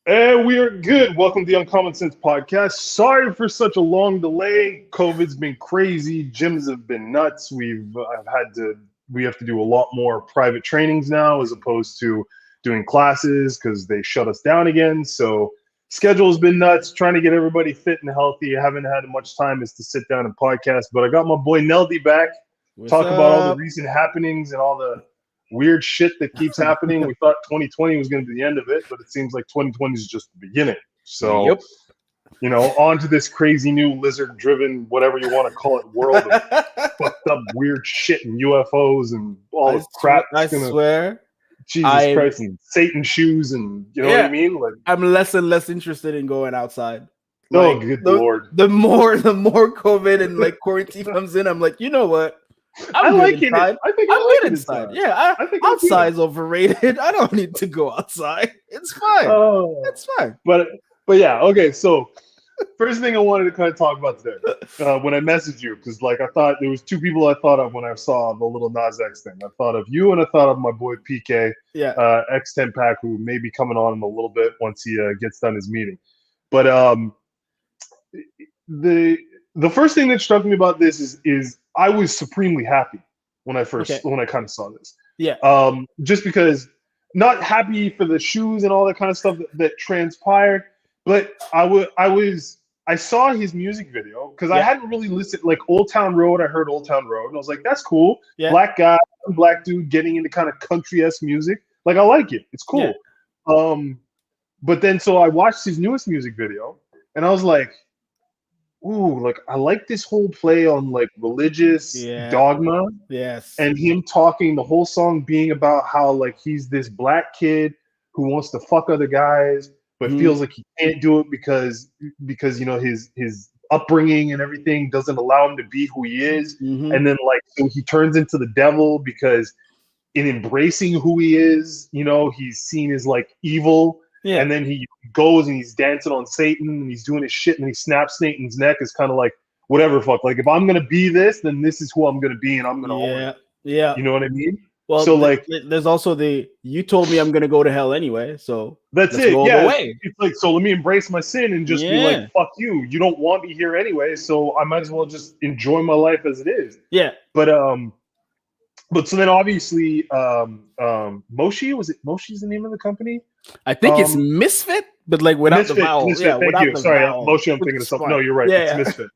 And we are good. Welcome to the Uncommon Sense podcast. Sorry for such a long delay. COVID's been crazy. Gyms have been nuts. We have to do a lot more private trainings now as opposed to doing classes because they shut us down again. So schedule's been nuts. Trying to get everybody fit and healthy. I haven't had much time to sit down and podcast, but I got my boy Neldy back. What's Talk about all the up? recent happenings and all the weird shit that keeps happening. We thought 2020 was going to be the end of it, but it seems like 2020 is just the beginning. So, Yep. On to this crazy new lizard-driven, whatever you want to call it, world of fucked up weird shit and UFOs and all the crap. I swear. Jesus Christ, and Satan shoes and you know what I mean? Like, I'm less and less interested in going outside. Oh, good Lord. The more COVID and like quarantine comes in, I'm like, you know what? I like it. I think I'm good inside. Yeah, I think outside's overrated. I don't need to go outside. It's fine. Oh, it's fine. But yeah, okay. So first thing I wanted to kind of talk about today, when I messaged you, because like I thought there was two people I thought of when I saw the little Nas X thing. I thought of you and I thought of my boy PK, X10 Pack, who may be coming on in a little bit once he gets done his meeting. But the first thing that struck me about this is I was supremely happy when I kind of saw this. Yeah. Just because not happy for the shoes and all that kind of stuff that transpired, but I saw his music video because I hadn't really listened. Like Old Town Road, I heard Old Town Road, and I was like, that's cool. Yeah. Black guy, black dude getting into kind of country-esque music. Like I like it. It's cool. Yeah. But then so I watched his newest music video, and I was like, ooh, like I like this whole play on like religious dogma. Yes. And him talking the whole song being about how like he's this black kid who wants to fuck other guys, but feels like he can't do it because his upbringing and everything doesn't allow him to be who he is. And then like so he turns into the devil because in embracing who he is, he's seen as like evil. Yeah. And then he goes and he's dancing on Satan and he's doing his shit and he snaps Satan's neck. Is kind of like, whatever, fuck. Like, if I'm going to be this, then this is who I'm going to be and I'm going to own it. Yeah. You know what I mean? Well, so there's also you told me I'm going to go to hell anyway. So that's it. Yeah. It's like, so let me embrace my sin and just be like, fuck you. You don't want me here anyway. So I might as well just enjoy my life as it is. Yeah. But so then obviously, Moshi, was it Moshi's the name of the company? I think it's Misfit, but like without Misfit, the vowel. Misfit, thank you. Sorry, Moshi, I'm thinking of something. No, you're right. It's Misfit.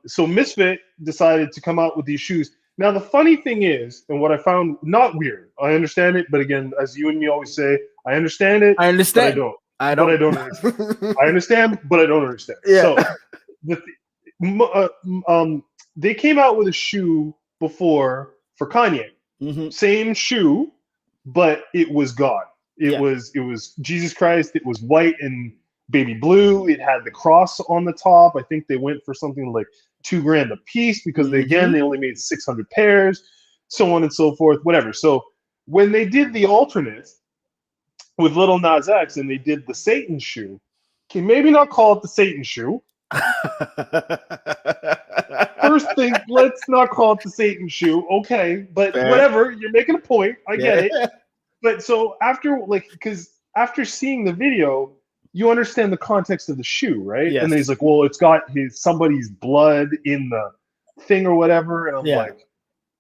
So Misfit decided to come out with these shoes. Now, the funny thing is, and what I found not weird, I understand it, but again, as you and me always say, I understand it. I understand. But I don't. But I don't understand. I understand, but I don't understand. Yeah. So they came out with a shoe before for Kanye. Same shoe, but it was God. It was Jesus Christ. It was white and baby blue. It had the cross on the top. I think they went for something like $2,000 a piece because they only made 600 pairs, so on and so forth, whatever. So when they did the alternate with Little Nas X and they did the Satan shoe, okay, maybe not call it the Satan shoe. First thing, let's not call it the Satan shoe, okay? But whatever, you're making a point. I get it. But so after seeing the video, you understand the context of the shoe, right? Yes. And then he's like, well, it's got somebody's blood in the thing or whatever. And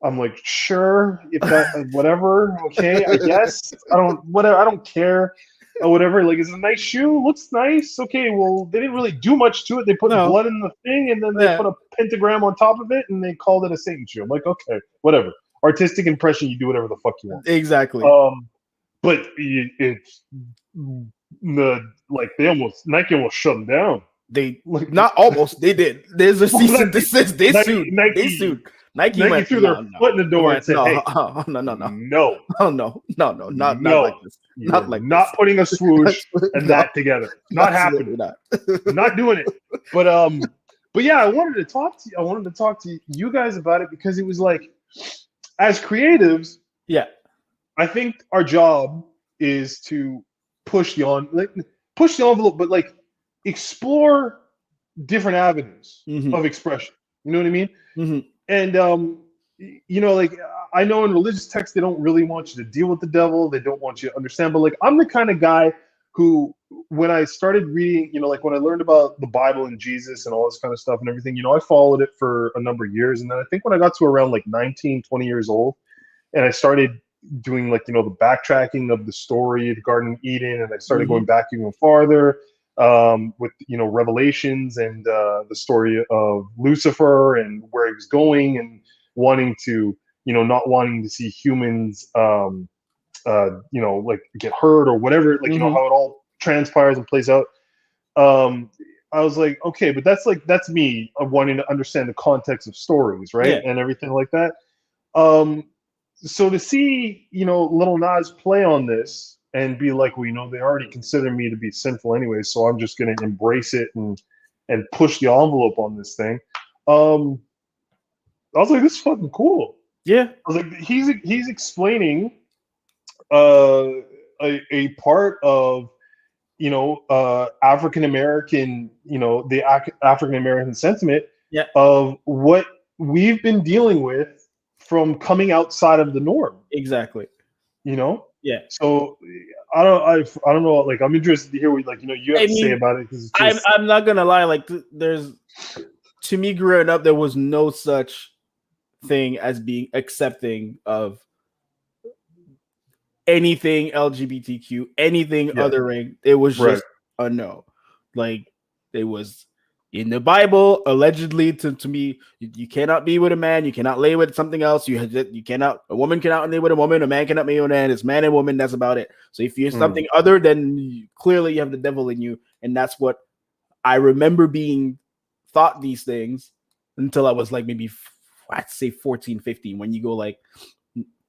I'm like, sure, if that, whatever, okay, I guess. I don't care. Or whatever, like it's a nice shoe, looks nice. Okay, well, they didn't really do much to it. They put blood in the thing, and then they put a pentagram on top of it, and they called it a Satan shoe. I'm like, okay, whatever. Artistic impression, you do whatever the fuck you want. Exactly. But it's Nike almost shut them down. They not almost. They did. There's a cease and desist. They sued. They sued. Nike threw their foot in the door and said, "Hey, no, not like this. Not putting a swoosh and that together. Not happening. Not doing it." But yeah, I wanted to talk to you guys about it because it was like, as creatives, I think our job is to push the envelope, but like explore different avenues of expression. You know what I mean? Mm-hmm. And, like I know in religious texts, they don't really want you to deal with the devil. They don't want you to understand. But like, I'm the kind of guy who when I started reading, like when I learned about the Bible and Jesus and all this kind of stuff and everything, I followed it for a number of years. And then I think when I got to around like 19, 20 years old, and I started doing like, the backtracking of the story of the Garden of Eden, and I started going back even farther with, Revelations and the story of Lucifer and where he was going and wanting to, not wanting to see humans, like get hurt or whatever, like, how it all transpires and plays out. I was like, okay, but that's me wanting to understand the context of stories, right? Yeah. And everything like that. So to see, Lil Nas play on this and be like, well, they already consider me to be sinful anyway, so I'm just going to embrace it and push the envelope on this thing. I was like, this is fucking cool. Yeah. I was like, he's explaining a part of African American, the African American sentiment of what we've been dealing with from coming outside of the norm. Exactly. Yeah. So I don't know. Like, I'm interested to hear what you have to say about it, because I'm not gonna lie. Like, to me, growing up, there was no such thing as being accepting of anything LGBTQ, anything othering. It was just a no. Like, it was in the Bible, allegedly, to me, you cannot be with a man, you cannot lay with something else, you cannot, a woman cannot lay with a woman, a man cannot be with a man, it's man and woman, that's about it. So if you're something other, then clearly you have the devil in you. And that's what I remember being thought, these things, until I was like maybe, I'd say 14, 15, when you go like,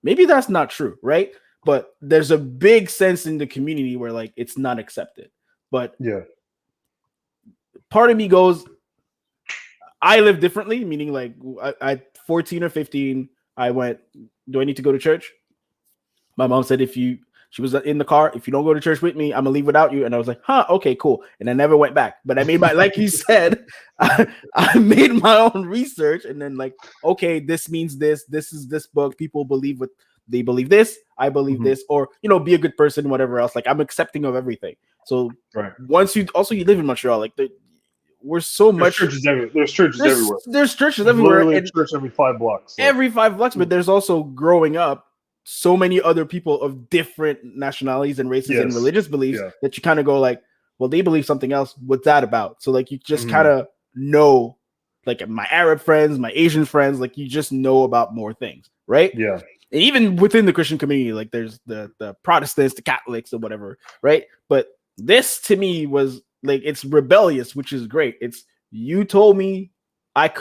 maybe that's not true, right? But there's a big sense in the community where like it's not accepted. But part of me goes, I live differently, meaning like I 14 or 15, I went, do I need to go to church? My mom said, she was in the car, if you don't go to church with me, I'm gonna leave without you. And I was like, okay, cool. And I never went back. But I made like you said, I made my own research, and then like, okay, this means this is this book. People believe what they believe, this, I believe this, or be a good person, whatever else. Like, I'm accepting of everything. So once you live in Montreal, like we're so much churches everywhere. There's churches everywhere. There's churches everywhere. Literally a church every 5 blocks. So. Every 5 blocks, but there's also, growing up, so many other people of different nationalities and races and religious beliefs that you kind of go like, well, they believe something else. What's that about? So like, you just kind of know, like my Arab friends, my Asian friends, like you just know about more things, right? Yeah. And even within the Christian community, like there's the Protestants, the Catholics, or whatever, right? But this to me was like, it's rebellious, which is great. It's, you told me I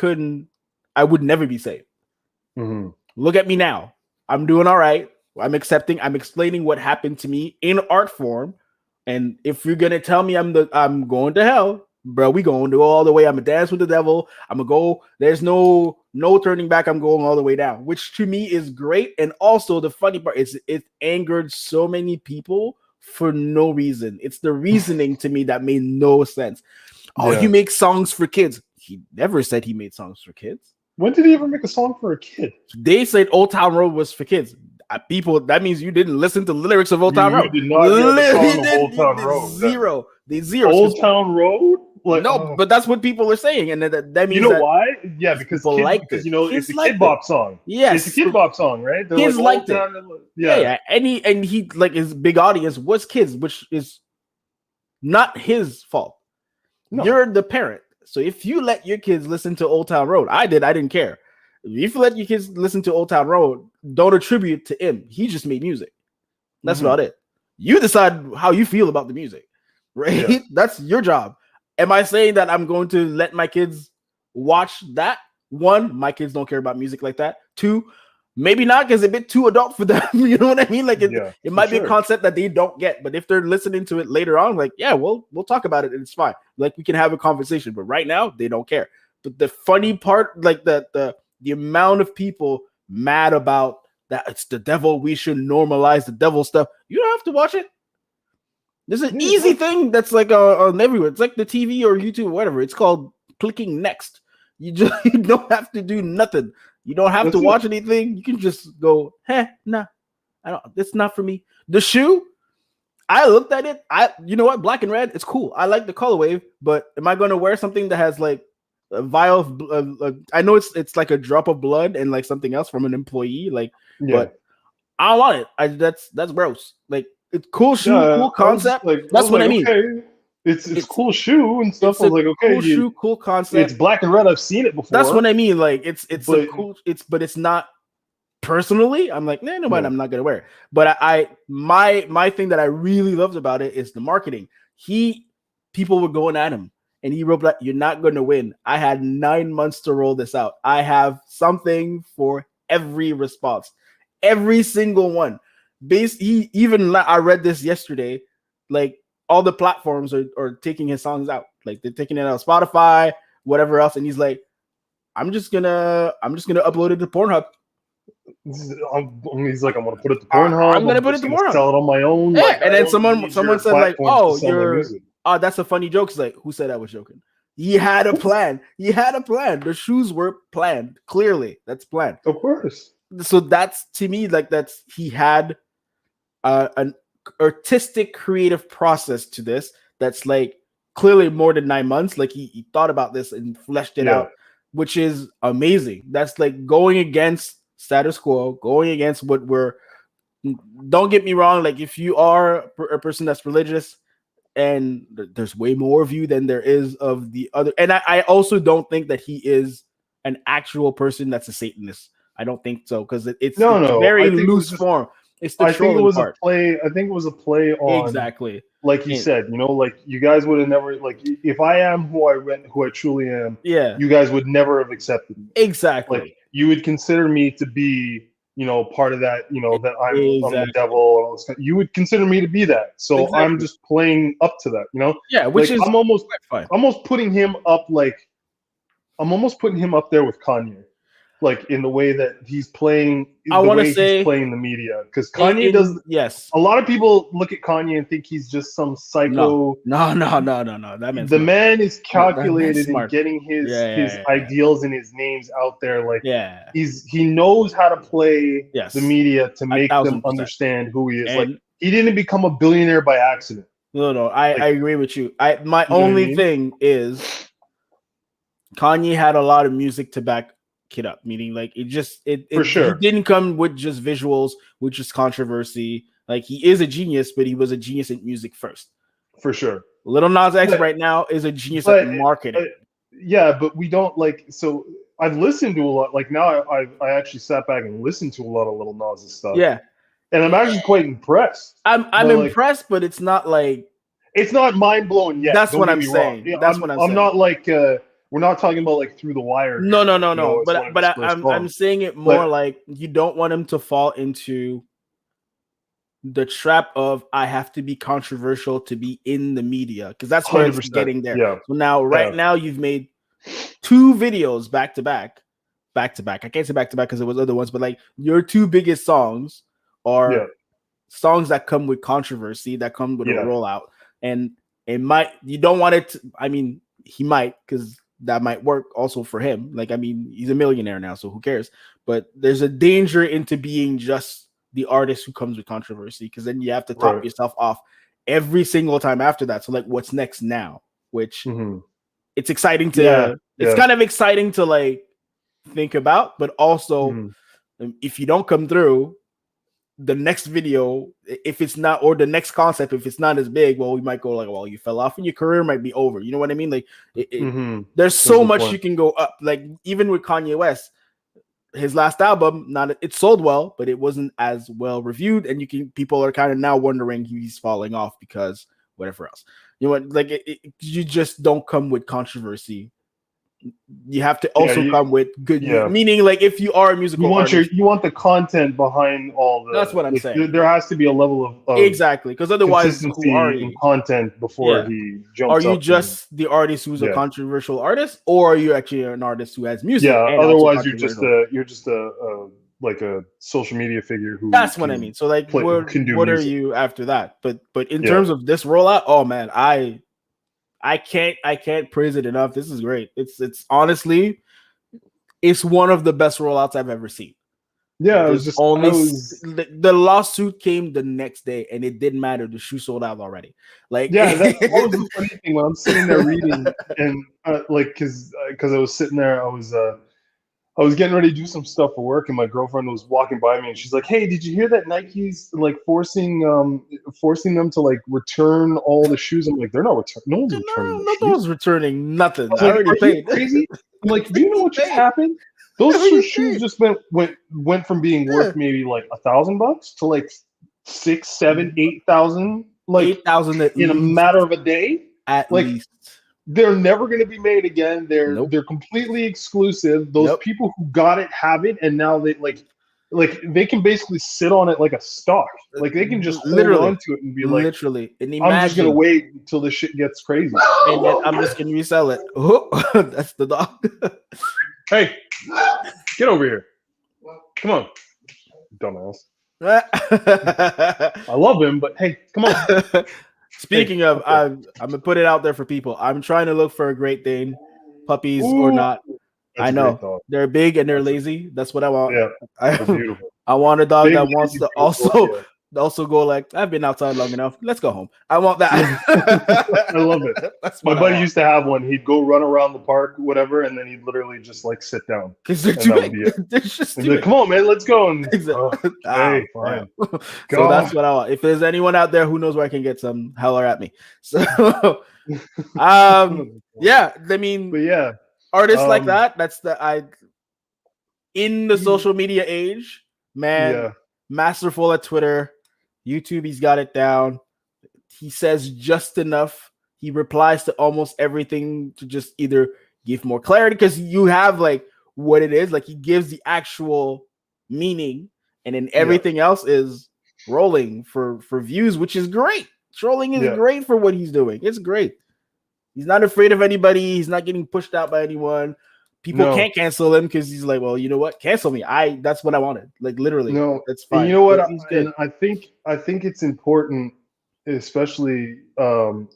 would never be saved. Look at me now. I'm doing all right. I'm accepting. I'm explaining what happened to me in art form. And if you're gonna tell me I'm going to hell, bro, we going to go all the way. I'm gonna dance with the devil. I'm gonna go. There's no turning back. I'm going all the way down, which to me is great. And also the funny part is it angered so many people for no reason. It's the reasoning to me that made no sense. Oh, he makes songs for kids. He never said he made songs for kids. When did he ever make a song for a kid? They said Old Town Road was for kids. People, that means you didn't listen to the lyrics of Old Town Road. You did not hear the song of Old Town Road. Zero. The zero. Old Town Road? Like, no, but that's what people are saying, and that means why? Yeah, because people kids, like because it's a Kid Bop song. Yes, it's a Kid Bop song, right? They're kids like, liked it. Yeah. And he like, his big audience was kids, which is not his fault. No. You're the parent, so if you let your kids listen to Old Town Road, I didn't care. If you let your kids listen to Old Town Road, don't attribute to him. He just made music. That's about it. You decide how you feel about the music, right? Yeah. That's your job. Am I saying that I'm going to let my kids watch that? 1, my kids don't care about music like that. 2, maybe not, because it's a bit too adult for them. You know what I mean? Like it might be a concept that they don't get, but if they're listening to it later on, like, yeah, we'll talk about it and it's fine. Like, we can have a conversation, but right now they don't care. But the funny part, like the amount of people mad about that it's the devil, we should normalize the devil stuff. You don't have to watch it. There's an easy thing that's like on everywhere. It's like the TV or YouTube or whatever. It's called clicking next. You don't have to do nothing. You don't have to watch anything. You can just go, nah, I don't. It's not for me. The shoe, I looked at it. You know what? Black and red, it's cool. I like the color wave, but am I going to wear something that has like a vial of? I know it's like a drop of blood and like something else from an employee, like, but I don't want it. That's gross. Like, it's cool shoe, cool concept. That's what I mean. Okay. It's cool shoe and stuff. I was like, okay, cool shoe, cool concept. It's black and red. I've seen it before. That's what I mean. Like, it's a cool. But it's not. Personally, I'm like, no, I'm not gonna wear it. But my thing that I really loved about it is the marketing. People were going at him, and he wrote like, "You're not gonna win." I had 9 months to roll this out. I have something for every response, every single one. I read this yesterday. Like, all the platforms are taking his songs out. Like, they're taking it out of Spotify, whatever else, and he's like, I'm just gonna upload it to Pornhub. He's like, I'm gonna put it to Pornhub. I'm gonna put it to Pornhub. Sell it on my own. Yeah, like, and then someone said like, "Oh, that's a funny joke." It's like, who said I was joking? He had a plan. The shoes were planned. Clearly, that's planned. Of course. So that's, to me, like, he had an artistic, creative process to this. That's like clearly more than 9 months. Like, he thought about this and fleshed it out, which is amazing. That's like going against status quo, going against what don't get me wrong, like, if you are a person that's religious, and there's way more of you than there is of the other, and I also don't think that he is an actual person that's a Satanist. I don't think so, because it's very loose form. It's the trolling part. I think it was a play on, exactly, like you said, like, you guys would have never, like, if I am who I truly am, you guys would never have accepted me. Exactly. Like, you would consider me to be, part of that, that I'm the devil and all this kind. You would consider me to be that. So I'm just playing up to that, Yeah, which like, is I'm almost putting him up, like, I'm almost putting him up there with Kanye. Like, in the way that he's playing, he's playing the media, because Kanye does. Yes, a lot of people look at Kanye and think he's just some psycho. No. That the man is calculated in getting his ideals and his names out there. Like, he knows how to play the media to make them understand who he is. And like, he didn't become a billionaire by accident. No, I agree with you. My only thing is, Kanye had a lot of music to back it up, meaning like for sure, he didn't come with just visuals, with just controversy. Like, he is a genius, but he was a genius in music first, for sure. Lil Nas X right now is a genius at marketing. But we don't, like, so I've listened to a lot, like, now I actually sat back and listened to a lot of Lil Nas' stuff, and I'm actually quite impressed. I'm impressed, but it's not like, it's not mind-blowing yet. That's what I'm saying. That's what I'm saying. I'm not like we're not talking about like Through the Wire. No. But I'm saying it more like, you don't want him to fall into the trap of, I have to be controversial to be in the media, because that's where it's getting there. Yeah. So now you've made 2 videos back to back. I can't say back to back because it was other ones, but like, your 2 biggest songs are songs that come with controversy, that come with a rollout, and you don't want it to, I mean, he might, because that might work also for him. Like, I mean, he's a millionaire now, so who cares? But there's a danger into being just the artist who comes with controversy, because then you have to top yourself off every single time after that. So like, what's next now? Which it's exciting to, it's kind of exciting to like think about, but also if you don't come through, the next video, if it's not, or the next concept, if it's not as big, well, we might go like, well, you fell off and your career might be over. You know what I mean? Like, there's so much you can go up. Like, even with Kanye West, his last album, it sold well, but it wasn't as well reviewed, and people are kind of now wondering he's falling off because whatever else. You know what? Like, you just don't come with controversy. You have to also come with good, meaning like, if you are a musical artist, you want the content behind all the. That's what I'm saying. There has to be a level of exactly, because otherwise, who are you? Content before he jumps. Are you just the artist who's a controversial artist, or are you actually an artist who has music? Yeah. Otherwise, you're just a like a social media figure who. That's what I mean. So like, what are you after that? But in terms of this rollout, oh man, I can't praise it enough. This is great. It's honestly, it's one of the best rollouts I've ever seen. Yeah, the lawsuit came the next day, and it didn't matter. The shoe sold out already. Like, yeah, that was the funny thing when I'm sitting there reading, and because I was sitting there, I was getting ready to do some stuff for work, and my girlfriend was walking by me, and she's like, "Hey, did you hear that Nike's like forcing them to like return all the shoes?" I'm like, "They're not returning. No one's returning the shoes. No one's returning nothing. I already paid. Crazy? I'm like, do you know what just happened? Those shoes just went from being worth maybe like $1,000 to like 6, 7, 8,000, like 8,000 in a matter of a day. At least. They're never going to be made again. They're completely exclusive. Those people who got it have it, and now they like they can basically sit on it like a stock. Like they can just hold on to it and be like, literally. And I'm just going to wait until this shit gets crazy, and then I'm just going to resell it. Oh, that's the dog. Hey, get over here. Come on, dumbass. I love him, but hey, come on. Speaking of, I'm gonna put it out there for people. I'm trying to look for a Great Dane, puppies or not. I know they're big and they're lazy. That's what I want. Yeah, they're beautiful. I want a dog that wants to also go like, I've been outside long enough. Let's go home. I want that. I love it. My buddy used to have one. He'd go run around the park, whatever, and then he'd literally just like sit down. Because they're too big. They're just too big. Come on, man, let's go. And, hey, fine. So that's what I want. If there's anyone out there who knows where I can get some, holler at me. So, yeah, I mean, but yeah, artists like that. That's in the social media age, man. Yeah. Masterful at Twitter. YouTube, he's got it down. He says just enough. He replies to almost everything to just either give more clarity, because you have like what it is. Like he gives the actual meaning, and then everything else is rolling for views, which is great. Trolling is great for what he's doing. It's great. He's not afraid of anybody. He's not getting pushed out by anyone. People can't cancel him because he's like, well, you know what? Cancel me. That's what I wanted. Like literally. No, that's fine. And you know what? And I think it's important, especially in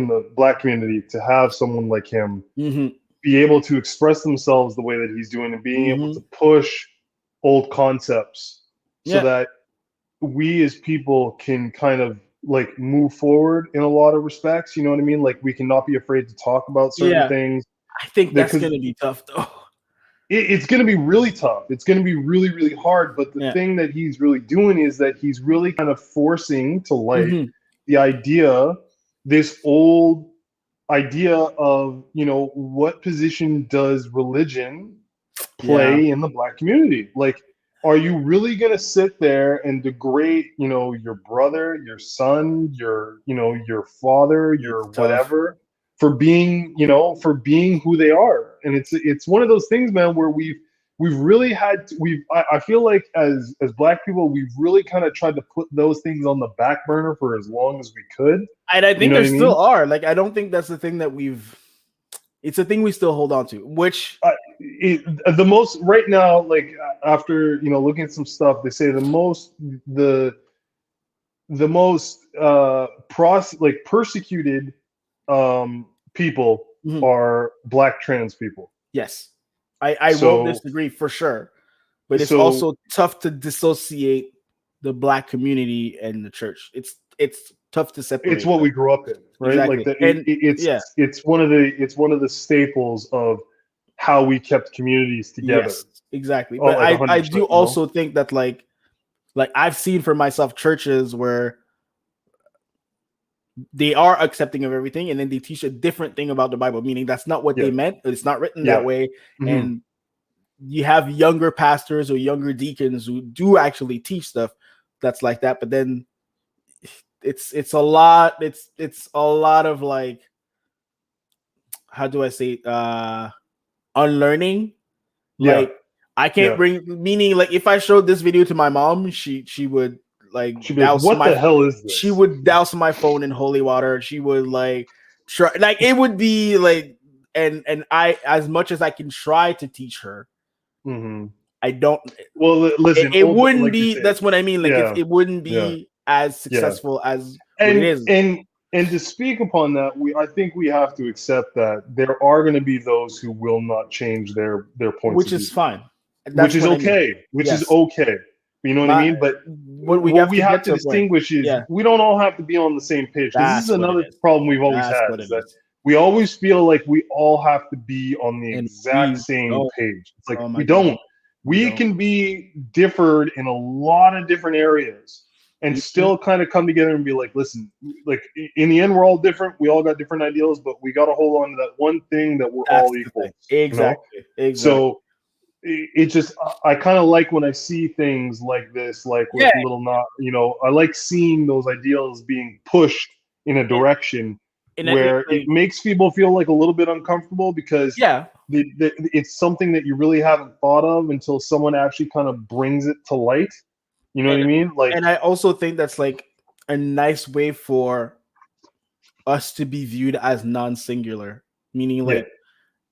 the Black community, to have someone like him be able to express themselves the way that he's doing, and being able to push old concepts so that we as people can kind of like move forward in a lot of respects. You know what I mean? Like we cannot be afraid to talk about certain things. I think that's going to be tough, though. It's going to be really tough. It's going to be really, really hard. But the thing that he's really doing is that he's really kind of forcing to light the idea, this old idea of, you know, what position does religion play in the Black community? Like, are you really going to sit there and degrade, you know, your brother, your son, your father, your whatever, for being who they are? And it's one of those things, man, where we've really had I feel like as Black people, we've really kind of tried to put those things on the back burner for as long as we could. And I think there still are. Like, I don't think that's the thing that it's a thing we still hold on to, which the most right now, like after, you know, looking at some stuff, they say the most persecuted people are Black trans people. Yes. I won't disagree for sure. But it's also tough to dissociate the Black community and the church. It's tough to separate. It's what we grew up in, right? Exactly. Like it's one of the staples of how we kept communities together. Yes, exactly. But I do also think that like I've seen for myself churches where they are accepting of everything, and then they teach a different thing about the Bible, meaning that's not what they meant. It's not written that way. And you have younger pastors or younger deacons who do actually teach stuff that's like that. But then it's a lot of like, how do I say it? Unlearning. Like I can't bring, meaning like if I showed this video to my mom, she would like douse what the hell is this? She would douse my phone in holy water. She would like try, like it would be like, and I, as much as I can try to teach her, I don't. Well, listen, it wouldn't like be. That's what I mean. Like it wouldn't be as successful as what it is. And to speak upon that, I think we have to accept that there are going to be those who will not change their points, which is fine. which is okay. Which is okay. You know what I mean? But what we have to distinguish is we don't all have to be on the same page. Because this is another problem we've always had, is that we always feel like we all have to be on the exact same page. It's like we don't. We can be differed in a lot of different areas and still kind of come together and be like, listen, like in the end, we're all different. We all got different ideals, but we got to hold on to that one thing that we're all equal. Exactly. Exactly. So it just, I kind of like when I see things like this, like with little not, I like seeing those ideals being pushed in a direction where it makes people feel like a little bit uncomfortable because it's something that you really haven't thought of until someone actually kind of brings it to light. You know what I mean? Like, and I also think that's like a nice way for us to be viewed as non-singular, meaning like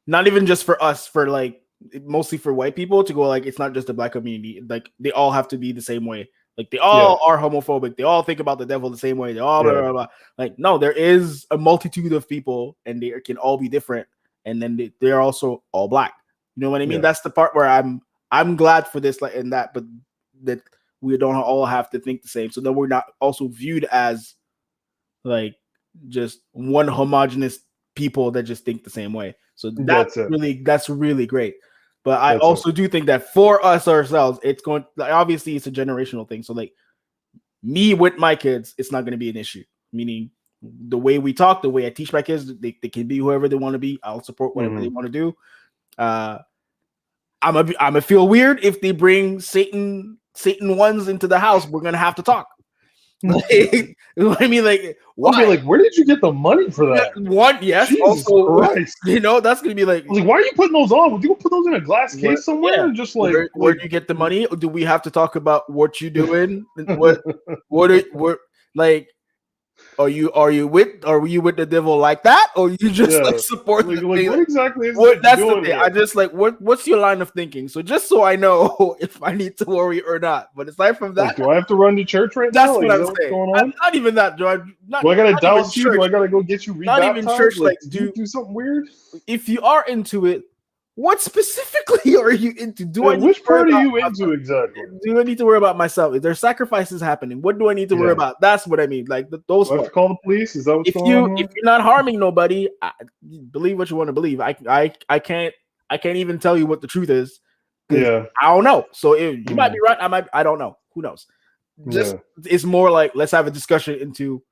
not even just for us, for like mostly for white people to go like it's not just the black community, like they all have to be the same way, like they all are homophobic, they all think about the devil the same way, they all blah, blah, blah. Like no, there is a multitude of people and they can all be different, and then they're also all black. You know what I mean? That's the part where I'm glad for this, like in that, but that we don't all have to think the same, so then we're not also viewed as like just one homogenous people that just think the same way. So that's really great. But I also do think that for us ourselves, it's going, like, obviously it's a generational thing. So like me with my kids, it's not going to be an issue. Meaning the way we talk, the way I teach my kids, they can be whoever they want to be. I'll support whatever they want to do. I'm gonna feel weird if they bring Satan ones into the house. We're gonna have to talk. Like, I mean, like, why? I'll be like, where did you get the money for that? Yes. Jesus also, Christ. That's gonna be like, why are you putting those on? Would you put those in a glass case somewhere? And just like, where do you get the money? Or do we have to talk about what you're doing? what like? Are you with the devil like that, or you just like support the thing? What exactly is that's the thing. Here? I just like what's your line of thinking? So just so I know if I need to worry or not. But aside from that, do I have to run to church right now? That's what I'm saying. Going on? Not even that. Do I gotta douse you? Do I gotta go get you rebaptized? Not even church. Like do something weird? If you are into it, what specifically are you into? Which part are you into exactly? Do I need to worry about myself? Is there sacrifices happening? What do I need to worry about? That's what I mean. Like those. Do I have to call the police? Is that what's going on? If you're not harming nobody, believe what you want to believe. I can't even tell you what the truth is. I don't know. So you might be right. I don't know. Who knows? It's more like let's have a discussion into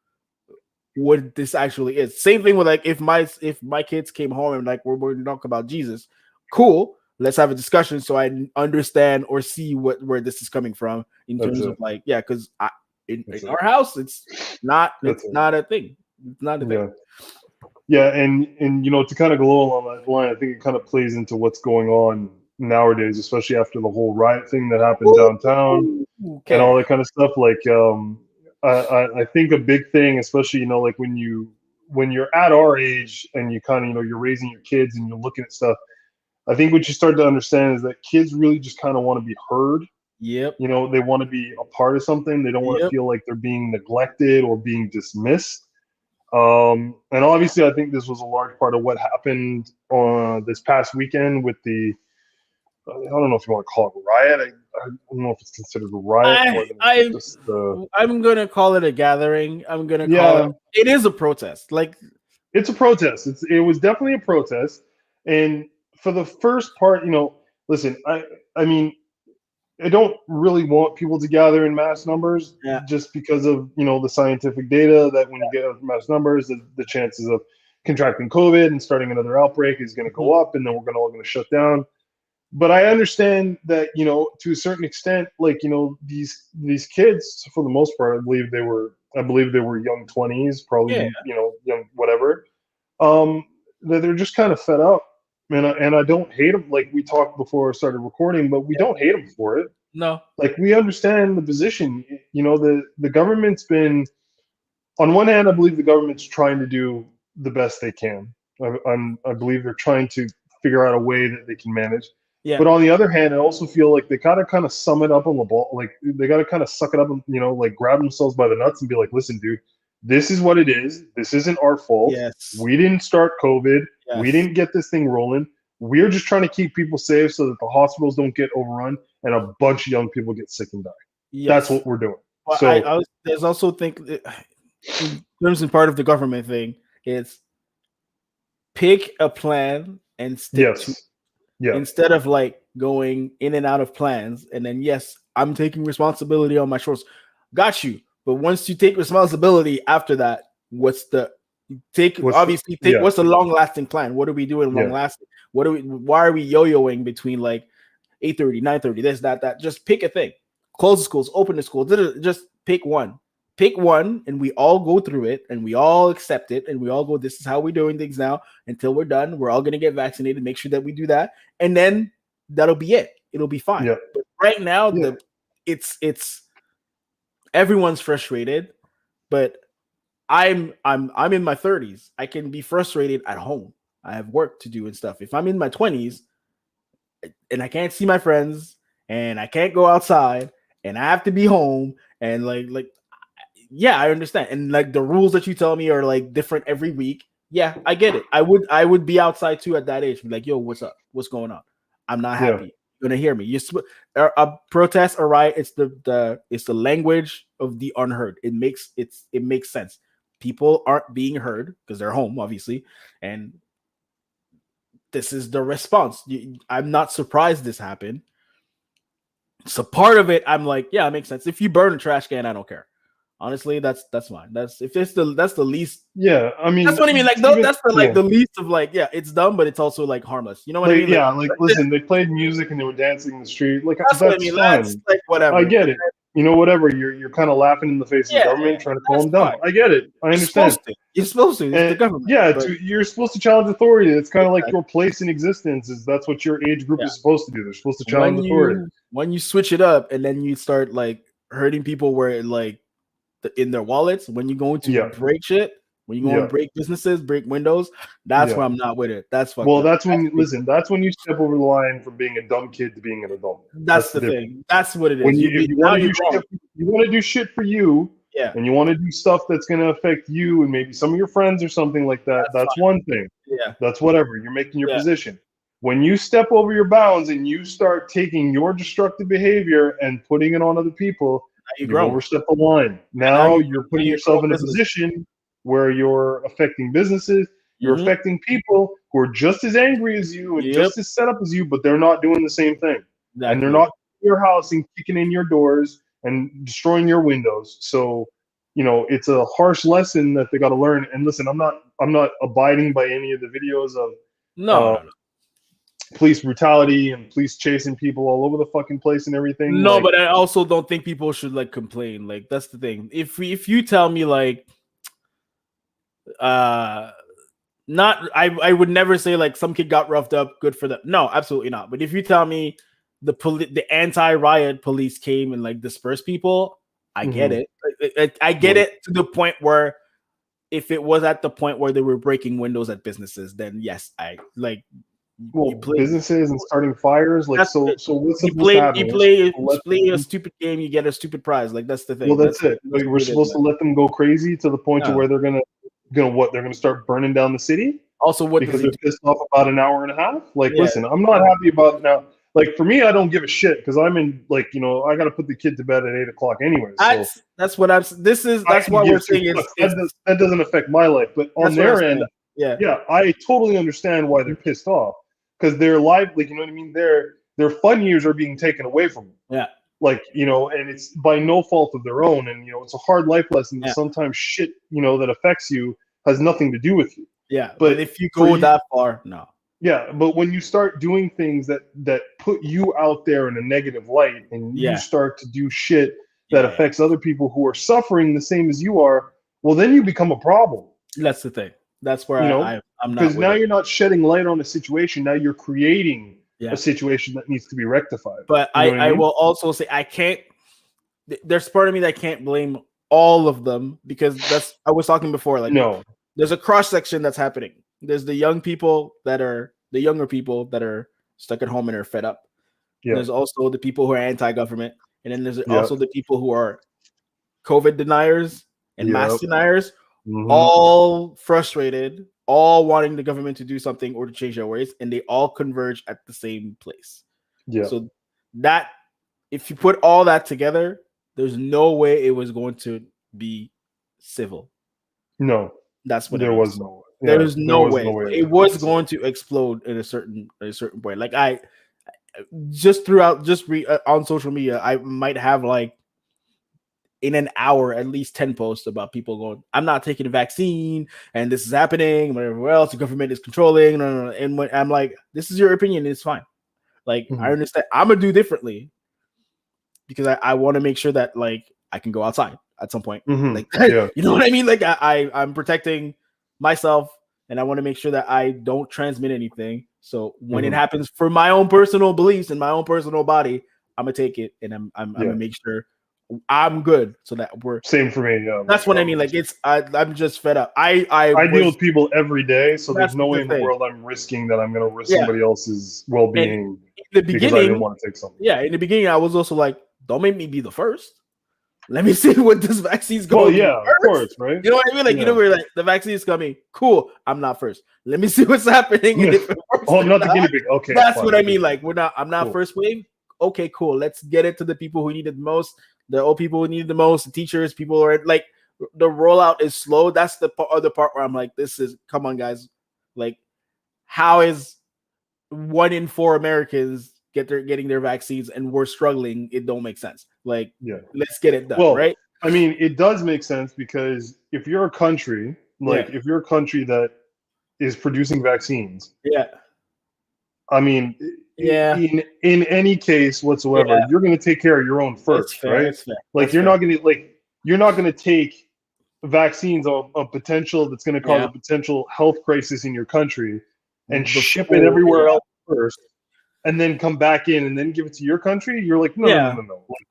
what this actually is. Same thing with like if my kids came home and like we're talking about Jesus. Cool. Let's have a discussion so I understand or see where this is coming from in terms of like, because in our house it's not a thing. It's not a thing. Yeah, and to kind of go along that line, I think it kind of plays into what's going on nowadays, especially after the whole riot thing that happened downtown and all that kind of stuff. Like, I think a big thing, especially like when you're at our age and you kind of you're raising your kids and you're looking at stuff. I think what you start to understand is that kids really just kind of want to be heard. Yep. They want to be a part of something. They don't want to feel like they're being neglected or being dismissed. And obviously, I think this was a large part of what happened this past weekend with the, I don't know if you want to call it a riot. I don't know if it's considered a riot. I'm going to call it a gathering. I'm going to call it is a protest. Like, it's a protest. It was definitely a protest. And for the first part, listen, I mean, I don't really want people to gather in mass numbers just because of, the scientific data that when you get mass numbers, the chances of contracting COVID and starting another outbreak is going to go up, and then we're all going to shut down. But I understand that, to a certain extent, like, these kids, for the most part, I believe they were young 20s, probably, young whatever, that they're just kind of fed up. And I don't hate them, like we talked before I started recording, but we don't hate them for it. No. Like, we understand the position. The government's been, on one hand, I believe the government's trying to do the best they can. I believe they're trying to figure out a way that they can manage. Yeah. But on the other hand, I also feel like they gotta kind of sum it up on the ball. Like, they gotta kind of suck it up and, like, grab themselves by the nuts and be like, listen, dude, this is what it is. This isn't our fault. Yes. We didn't start COVID. Yes. We didn't get this thing rolling. We're just trying to keep people safe so that the hospitals don't get overrun and a bunch of young people get sick and die. Yes. That's what we're doing. Well, So there's also think in terms of part of the government thing, it's pick a plan and stick to it. Yeah. Instead of like going in and out of plans, and then yes, I'm taking responsibility on my shoulders. Got you. But once you take responsibility after that, what's the long lasting plan? What are we doing long lasting? Why are we yo-yoing between like 8:30, 9:30, this, that? Just pick a thing. Close the schools, open the schools. Just pick one. Pick one, and we all go through it, and we all accept it, and we all go, this is how we're doing things now until we're done. We're all going to get vaccinated. Make sure that we do that, and then that'll be it. It'll be fine. Yeah. But right now, it's everyone's frustrated, but I'm in my 30s. I can be frustrated at home. I have work to do and stuff. If I'm in my 20s and I can't see my friends and I can't go outside and I have to be home and like yeah, I understand. And like the rules that you tell me are like different every week. Yeah, I get it. I would be outside too at that age. Be like, yo, what's up? What's going on? I'm not happy. You're gonna hear me. A protest or riot. It's the language of the unheard. It makes sense. People aren't being heard because they're home, obviously, and this is the response. I'm not surprised this happened. So part of it, I'm like, yeah, it makes sense. If you burn a trash can, I don't care. Honestly, that's fine. That's the least. Yeah, I mean, that's what I mean. Like, that's the least of like, yeah, it's dumb, but it's also like harmless. You know what I mean? Like listen, they played music and they were dancing in the street. Like that's what I mean. Fine. That's like whatever. I get it. You know, whatever. You're kind of laughing in the face of the government, trying to call them dumb. I get it. I understand. You're supposed to. It's the government. Yeah, you're supposed to challenge authority. It's kind of like your place in existence. That's what your age group is supposed to do. They're supposed to challenge authority. When you switch it up and then you start like hurting people where like in their wallets, when you're going to break shit, when you go and break businesses, break windows, that's where I'm not with it. That's fucked up. That's when that's when you step over the line from being a dumb kid to being an adult. That's the thing. That's what it is. When you want to do shit for you, and you want to do stuff that's going to affect you and maybe some of your friends or something like that. That's one thing. Yeah, that's whatever. You're making your position. When you step over your bounds and you start taking your destructive behavior and putting it on other people, you overstep the line. Now you're putting yourself in a position where you're affecting businesses. You're affecting people who are just as angry as you and just as set up as you, but they're not doing the same thing. Exactly. And they're not in your house and kicking in your doors and destroying your windows. So, it's a harsh lesson that they got to learn. And listen, I'm not abiding by any of the videos of no. police brutality and police chasing people all over the fucking place and everything. No, but I also don't think people should like complain. Like that's the thing. If you tell me like, I would never say like some kid got roughed up, good for them. No, absolutely not. But if you tell me the anti-riot police came and like dispersed people, I get it. I get it to the point where if it was at the point where they were breaking windows at businesses, then yes, I like. Businesses and starting fires, like so. What's you play a stupid game, you get a stupid prize. Like that's the thing. Well, that's it. Like, we're supposed to let them go crazy to the point to where they're gonna start burning down the city. Also, because they're pissed off about an hour and a half. Like, listen, I'm not happy about it now. Like for me, I don't give a shit because I'm in like I got to put the kid to bed at 8:00 anyway. So that's what I'm. That's why we're saying that doesn't affect my life, but on their end. Yeah, I totally understand why they're pissed off because their life, like you know what I mean. Their fun years are being taken away from them. Yeah, like and it's by no fault of their own, and it's a hard life lesson that sometimes shit that affects you has nothing to do with you. Yeah, but if you go that far, no. Yeah, but when you start doing things that put you out there in a negative light, and you start to do shit that affects other people who are suffering the same as you are, well, then you become a problem. That's the thing. That's where I'm not. Because now you're not shedding light on a situation. Now you're creating a situation that needs to be rectified. But I will also say I can't. There's part of me that can't blame all of them because I was talking before. Like there's a cross section that's happening. There's the younger people that are stuck at home and are fed up. Yeah. There's also the people who are anti-government, and then there's also the people who are COVID deniers and mask deniers. Mm-hmm. All frustrated all wanting the government to do something or to change their ways, and they all converge at the same place. Yeah. So that if you put all that together, there's no way it was going to be civil. No, that's what there it was is. no. There Yeah, was there no was way. no way. It was going to explode in a certain point. Like I just throughout on social media, I might have like in an hour at least 10 posts about people going, I'm not taking a vaccine and this is happening, whatever else the government is controlling. No. And when I'm like, this is your opinion, it's fine. Like I understand I'm gonna do differently because I want to make sure that like I can go outside at some point. Like you know what I mean? Like I'm protecting myself and I want to make sure that I don't transmit anything. So when it happens for my own personal beliefs and my own personal body, I'm gonna take it and I'm gonna make sure I'm good so that we're same for me. Yeah, that's what I mean. Like I'm just fed up. I deal with people every day, so there's no way in the thing. world I'm risking that I'm gonna risk somebody else's well-being in the beginning, because I didn't want to take something. Yeah, in the beginning I was also like, don't make me be the first. Let me see what this vaccine's going to do first. Of course, right? You know what I mean? Like, you know, we're like, the vaccine's coming. Cool. I'm not first. Let me see what's happening. And if it works I'm not the guinea pig. Okay. That's what I mean. Like, I'm not first wave. Okay, cool. Let's get it to the people who need it the most. The old people who need it the most. The teachers, people are like, the rollout is slow. That's the other part where I'm like, come on, guys. Like, how is 1 in 4 Americans getting their vaccines and we're struggling? It don't make sense. Like, let's get it done, right? I mean, it does make sense because if you're a country, if you're a country that is producing vaccines, I mean, in any case whatsoever, you're going to take care of your own first, right? Like, you're not going to take vaccines of potential that's going to cause a potential health crisis in your country and ship it everywhere else first. And then come back in and then give it to your country. You're like, no.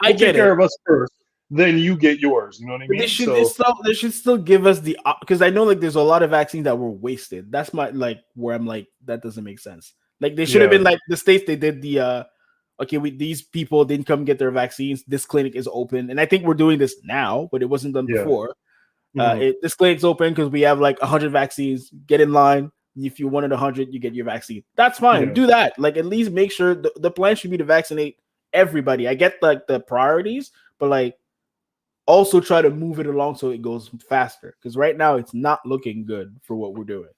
Like, take care of us first, then you get yours. You know what I mean? They should still give us the because I know like there's a lot of vaccines that were wasted. That's my like where I'm like that doesn't make sense. Like they should have been like the states they did the these people didn't come get their vaccines. This clinic is open, and I think we're doing this now, but it wasn't done before. This clinic's open because we have like 100 vaccines. Get in line. If you wanted 100, you get your vaccine. That's fine. Do that. Like at least make sure the plan should be to vaccinate everybody. I get like the priorities, but like also try to move it along so it goes faster. Because right now it's not looking good for what we're doing.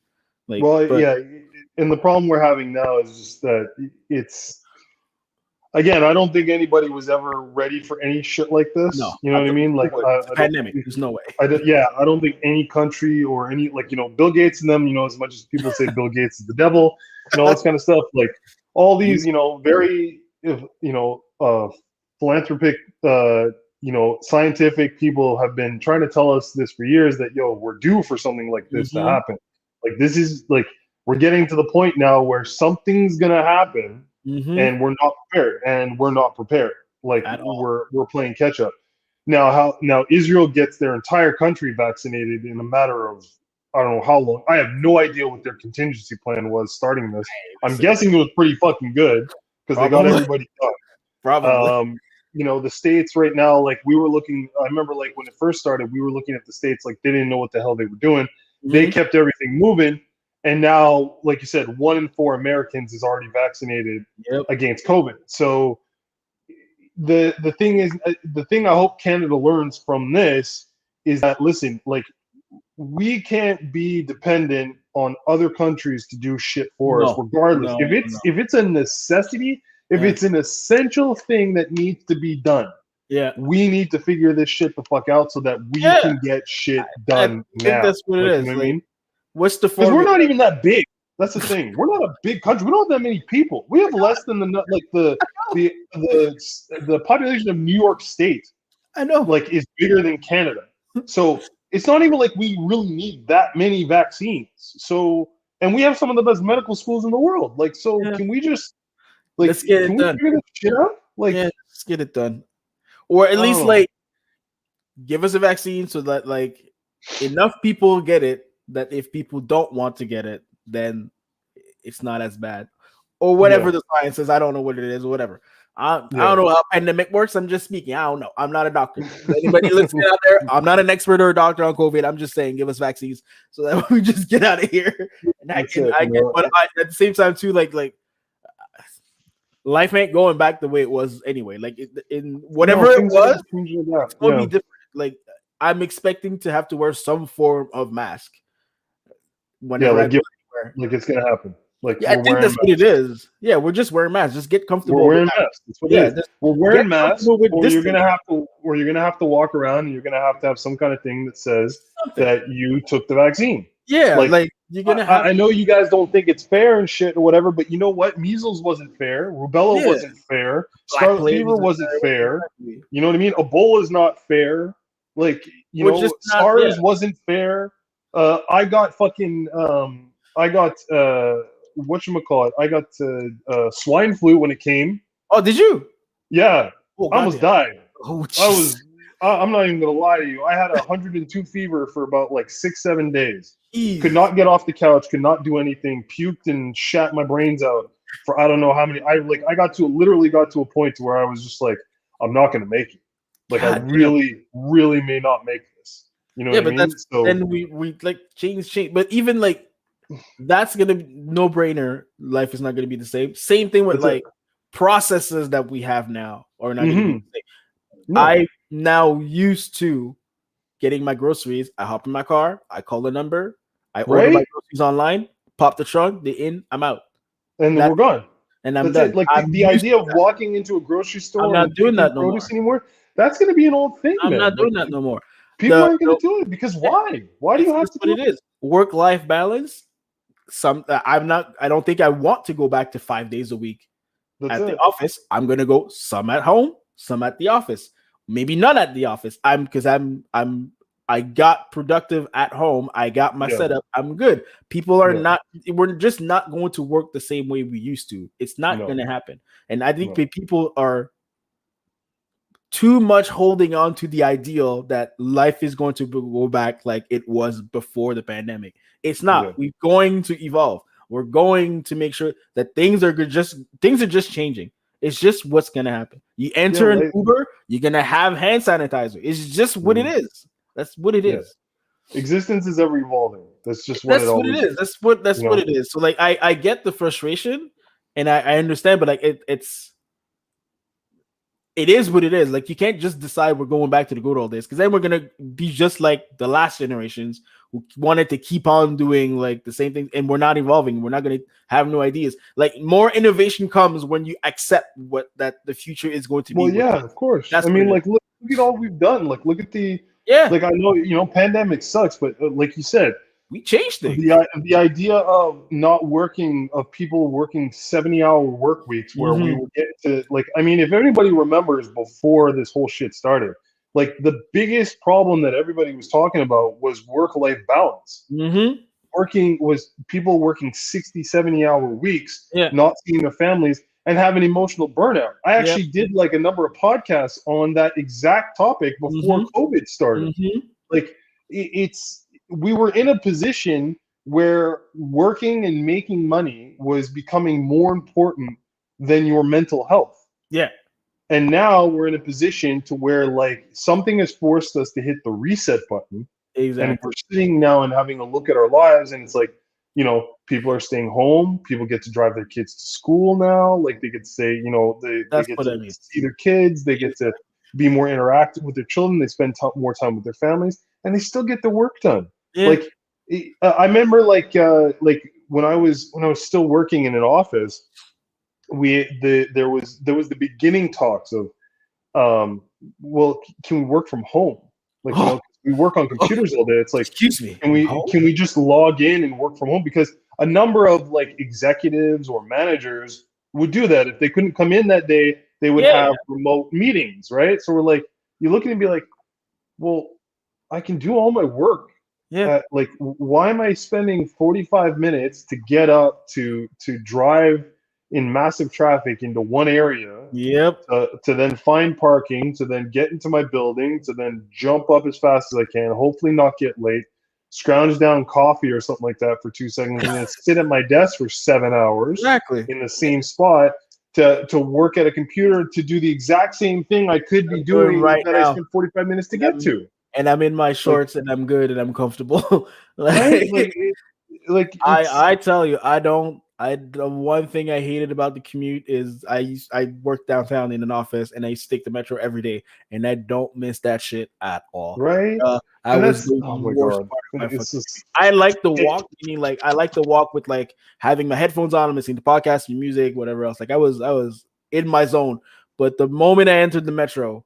Like, and the problem we're having now is just that it's. Again, I don't think anybody was ever ready for any shit like this. No, you know what I mean? Like pandemic. There's no way. I don't think any country or any Bill Gates and them. As much as people say Bill Gates is the devil and all this kind of stuff, like all these, very, philanthropic, scientific people have been trying to tell us this for years that we're due for something like this to happen. Like this is like we're getting to the point now where something's gonna happen. And we're not prepared. Like we're playing catch up. Now Israel gets their entire country vaccinated in a matter of I don't know how long. I have no idea what their contingency plan was starting this. I'm guessing it was pretty fucking good because they got everybody done. Probably. The states right now, like we were looking. I remember like when it first started, we were looking at the states like they didn't know what the hell they were doing. They kept everything moving. And now, like you said, 1 in 4 Americans is already vaccinated against COVID. So the thing is, the thing I hope Canada learns from this is that, listen, like we can't be dependent on other countries to do shit for us, regardless. If it's a necessity, if it's an essential thing that needs to be done, we need to figure this shit the fuck out so that we can get shit done now. That's what it is. You know what I mean? What's the because we're not even that big. That's the thing. We're not a big country. We don't have that many people. We have less than the population of New York State. I know, like is bigger than Canada. So it's not even like we really need that many vaccines. So and we have some of the best medical schools in the world. Like so, can we just let's get it done? Figure this shit out? Like let's get it done, or at least like give us a vaccine so that like enough people get it. That if people don't want to get it, then it's not as bad, or whatever the science is. I don't know what it is, or whatever. I don't know how pandemic works. I'm just speaking. I don't know. I'm not a doctor. Anybody listening out there, I'm not an expert or a doctor on COVID. I'm just saying, give us vaccines so that we just get out of here. And but at the same time too, like life ain't going back the way it was anyway. Like in whatever it was, it's going to be different. Like I'm expecting to have to wear some form of mask. Whenever like it's going to happen. Like I think that's what it is. Yeah, we're just wearing masks. Just get comfortable. We're wearing masks. That's what it is. We're wearing masks, or you're gonna have to walk around, and you're gonna have to have some kind of thing that says that you took the vaccine. Yeah, like you're gonna. I know you guys don't think it's fair and shit or whatever, but you know what? Measles wasn't fair. Rubella wasn't fair. Scarlet fever wasn't fair. Exactly. You know what I mean? Ebola is not fair. Like SARS wasn't fair. I got whatchamacallit? I got swine flu when it came. Oh, did you? Yeah. I almost died. Oh, I'm not even gonna lie to you. I had 102 fever for about like 6-7 days. Jeez. Could not get off the couch, could not do anything, puked and shat my brains out for I don't know how many. I literally got to a point where I was just like, I'm not gonna make it. Like God, I really may not make this. You know what I mean? Then we like change. But even like that's gonna be no brainer. Life is not gonna be the same. Same thing with processes that we have now are not gonna be the same. No. I now used to getting my groceries. I hop in my car, I call the number, I order my groceries online, pop the trunk, they're in, I'm out. And then we're gone. And I'm done. Like the idea of walking into a grocery store I'm not doing that no more. Anymore. That's gonna be an old thing. I'm not doing that no more. People aren't gonna do it because why? Why do you have to do it? It is work-life balance. I don't think I want to go back to 5 days a week the office. I'm gonna go some at home, some at the office. Maybe none at the office. I got productive at home. I got my setup. I'm good. People are we're just not going to work the same way we used to. It's not going to happen. And I think people are too much holding on to the ideal that life is going to go back like it was before the pandemic. It's not. We're going to evolve. We're going to make sure that things are just changing. It's just what's gonna happen. You enter an Uber, you're gonna have hand sanitizer. It's just what it is. That's what it is. Existence is ever evolving. That's just what it is. That's what it is. So like I get the frustration and I understand, but like it is what it is. Like you can't just decide we're going back to the good old days because then we're gonna be just like the last generations who wanted to keep on doing like the same thing, and we're not evolving. We're not gonna have new ideas. Like more innovation comes when you accept that the future is going to be. Well, yeah, of course. I mean, like look at all we've done. Like look at the like I know pandemic sucks, but like you said, we changed things. The idea of not working, of people working 70-hour work weeks where we would get to like, I mean, if anybody remembers before this whole shit started, like the biggest problem that everybody was talking about was work-life balance. People working 60, 70-hour weeks, not seeing their families and having emotional burnout. I actually did like a number of podcasts on that exact topic before COVID started. Like we were in a position where working and making money was becoming more important than your mental health. Yeah. And now we're in a position to where like something has forced us to hit the reset button. Exactly. And we're sitting now and having a look at our lives, and it's like, people are staying home. People get to drive their kids to school now. Like they get to say, they get to see their kids. They get to be more interactive with their children. They spend more time with their families, and they still get the work done. Yeah. Like I remember, like when I was still working in an office, there was the beginning talks of, well, can we work from home? Like we work on computers all day. It's like, excuse me, can we just log in and work from home? Because a number of like executives or managers would do that. If they couldn't come in that day, they would have remote meetings, right? So we're like, you look at it and be like, well, I can do all my work. Yeah. Like, why am I spending 45 minutes to get up to drive in massive traffic into one area? Yep. To then find parking, to then get into my building, to then jump up as fast as I can, hopefully not get late, scrounge down coffee or something like that for 2 seconds, and then sit at my desk for 7 hours exactly in the same spot to work at a computer to do the exact same thing I could be doing right that now. I spent 45 minutes to get to. And I'm in my shorts and I'm good and I'm comfortable. Right? I tell you, the one thing I hated about the commute is I work downtown in an office and I used to take the metro every day and I don't miss that shit at all. Right? I was the worst part of my I like the walk, meaning like I like the walk with like having my headphones on, I'm listening to podcasts, music, whatever else. Like I was in my zone. But the moment I entered the metro,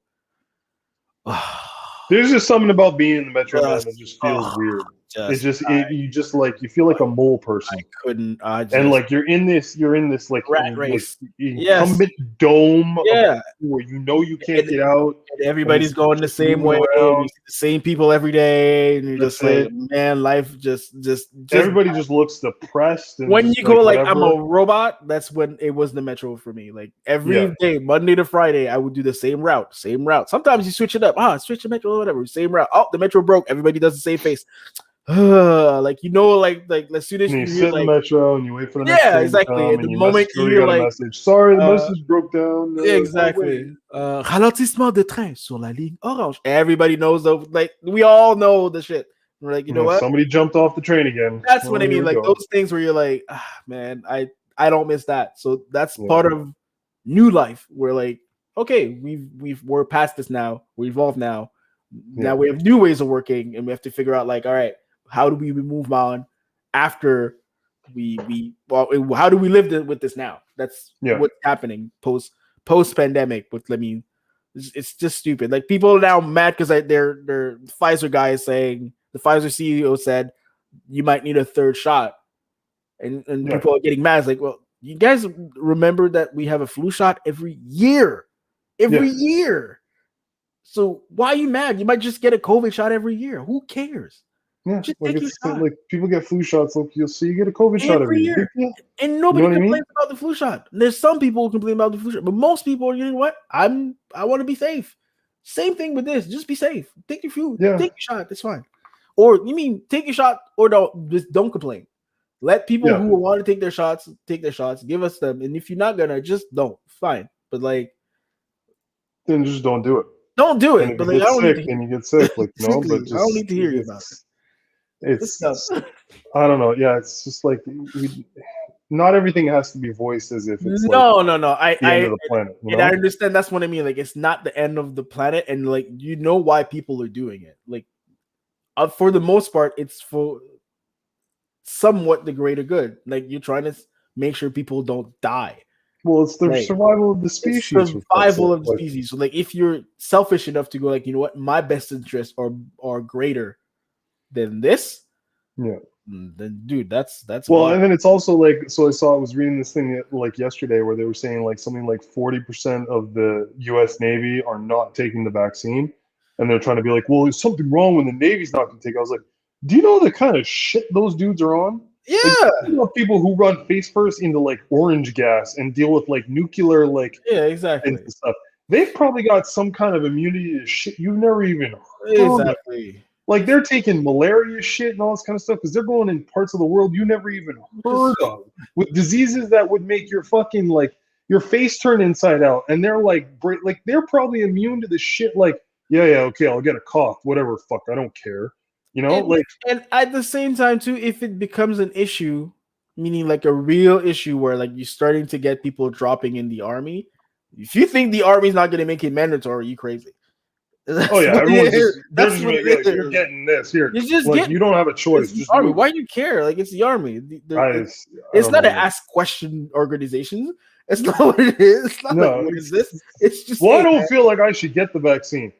there's just something about being in the metro man that just feels weird. You feel like a mole person. I couldn't. And like you're in this like rat race, incumbent dome, yeah, where you can't get out. And everybody's going the same way. And you see the same people every day, and you're just like, man, life just everybody just looks depressed. And when you go like I'm a robot, that's when it was the metro for me. Like every day, Monday to Friday, I would do the same route. Sometimes you switch it up. Switch the metro, whatever. Same route. Oh, the metro broke. Everybody does the same face. Like as soon as you sit in the metro and you wait for the next exactly. At the moment you hear like message, sorry, the message broke down. Exactly. Ralentissement de train sur la ligne orange. Everybody knows like we all know the shit. We're like, you know what? Somebody jumped off the train again. That's what I mean. Like those things where you're like, man, I don't miss that. So that's part of new life. We're like, okay, we're past this now. We evolved now. Now we have new ways of working, and we have to figure out like, all right, how do we move on after how do we live with this now? That's what's happening post pandemic. But I mean, it's just stupid. Like people are now mad because they're Pfizer guy is saying, the Pfizer CEO said you might need a third shot, and people are getting mad. It's like, well, you guys remember that we have a flu shot every year. So why are you mad? You might just get a COVID shot every year. Who cares? Yeah, like people get flu shots. Like you'll see, you get a COVID shot every year, and nobody complains about the flu shot. There's some people who complain about the flu shot, but most people, you know what? I want to be safe. Same thing with this. Just be safe. Take your flu. Take your shot. It's fine. Or you mean take your shot, or don't complain. Let people who want to take their shots take their shots. Give us them, and if you're not gonna, just don't. Fine, but like, then just don't do it. Don't do it. But like, you get sick. Like no, but just, I don't need to hear you about it. It's I don't know. Yeah, it's just like not everything has to be voiced as if it's no. End of the planet. And I understand that's what I mean. Like it's not the end of the planet, and like you know why people are doing it. Like for the most part, it's for somewhat the greater good. Like you're trying to make sure people don't die. Well, it's the survival of the species. It's survival of the species. So like if you're selfish enough to go like, you know what, my best interests are greater than this, then dude, that's well wild. And then it's also like, so I was reading this thing like yesterday where they were saying like something like 40% of the US Navy are not taking the vaccine, and they're trying to be like, well, there's something wrong when the Navy's not going to take it. I was like, do you know the kind of shit those dudes are on? Like, people who run face first into like orange gas and deal with like nuclear exactly and stuff. They've probably got some kind of immunity to shit you've never even heard of. Like they're taking malaria shit and all this kind of stuff because they're going in parts of the world you never even heard of, with diseases that would make your fucking like your face turn inside out. And they're like they're probably immune to the shit. Like okay, I'll get a cough, whatever. Fuck, I don't care. You know, and at the same time too, if it becomes an issue, meaning like a real issue where like you're starting to get people dropping in the army, if you think the army's not going to make it mandatory, you crazy. Everyone's you're getting this here. You don't have a choice. Just army. Why do you care? Like it's the army. It's not an ask question organization. It's not what it is. It's not like, what is this? It's just. Well, I don't feel like I should get the vaccine.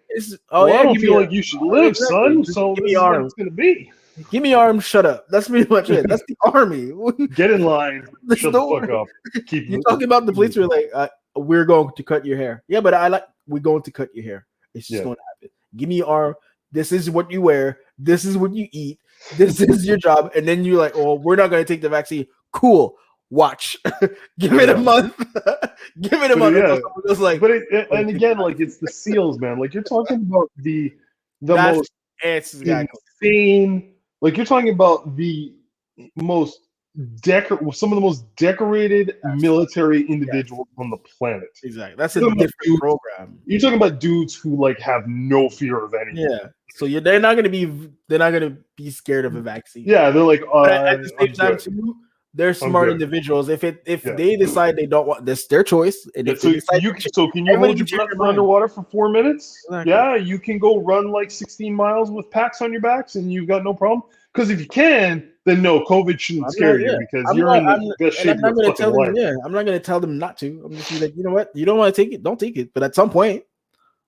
I don't feel like you should live, son. So give me arms. It's going to be. Give me arms. Shut up. That's pretty much it. That's the army. Get in line. Shut the fuck up. You're talking about the police who are like, we're going to cut your hair. Yeah, but we're going to cut your hair. It's just going to happen. Give me your arm. This is what you wear. This is what you eat. This is your job. And then you're like, oh, we're not going to take the vaccine. Cool. Watch. Give it a month. Give it a month. It's like, and again, like it's the SEALs, man. Like you're talking about the most insane. Like you're talking about the most some of the most decorated military individuals on the planet. Exactly. That's a different program. You're talking about dudes who like have no fear of anything. Yeah. So they're not gonna be scared of a vaccine. Yeah, they're like, but at the same time too, they're smart individuals. If they decide they don't want this, their choice. And if can you hold your breath underwater for 4 minutes? Exactly. Yeah, you can go run like 16 miles with packs on your backs, and you've got no problem. Because if you can, then no, COVID shouldn't scare you because you're in the best shape of your fucking life. I'm not going to tell them not to. I'm just like, you know what? You don't want to take it, don't take it. But at some point,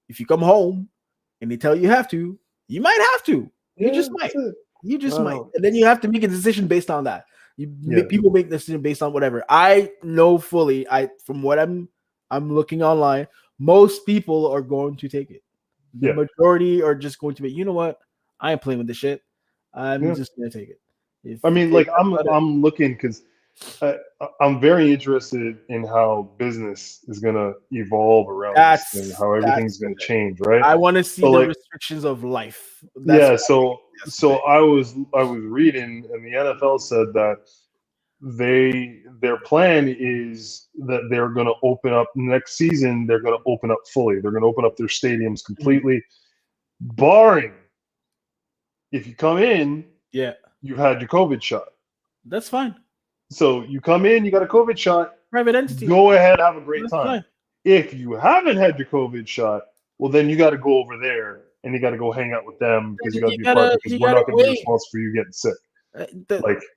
if you come home and they tell you have to, you might have to. You just might. You just might. And then you have to make a decision based on that. People make decisions based on whatever. I know fully. From what I'm looking online, most people are going to take it. The majority are just going to be. You know what? I ain't playing with this shit. I'm just gonna take it. I'm looking because I'm very interested in how business is gonna evolve around this and how everything's gonna change. Right. I want to see the restrictions of life. So I was reading, and the NFL said that their plan is that they're going to open up next season. They're going to open up fully. They're going to open up their stadiums completely, barring if you come in, you've had your COVID shot. That's fine. So you come in, you got a COVID shot. Private entity. Go ahead, have a great time. Fine. If you haven't had your COVID shot, well, then you got to go over there and you got to go hang out with them because you got to be part because we're not going to be responsible for you getting sick.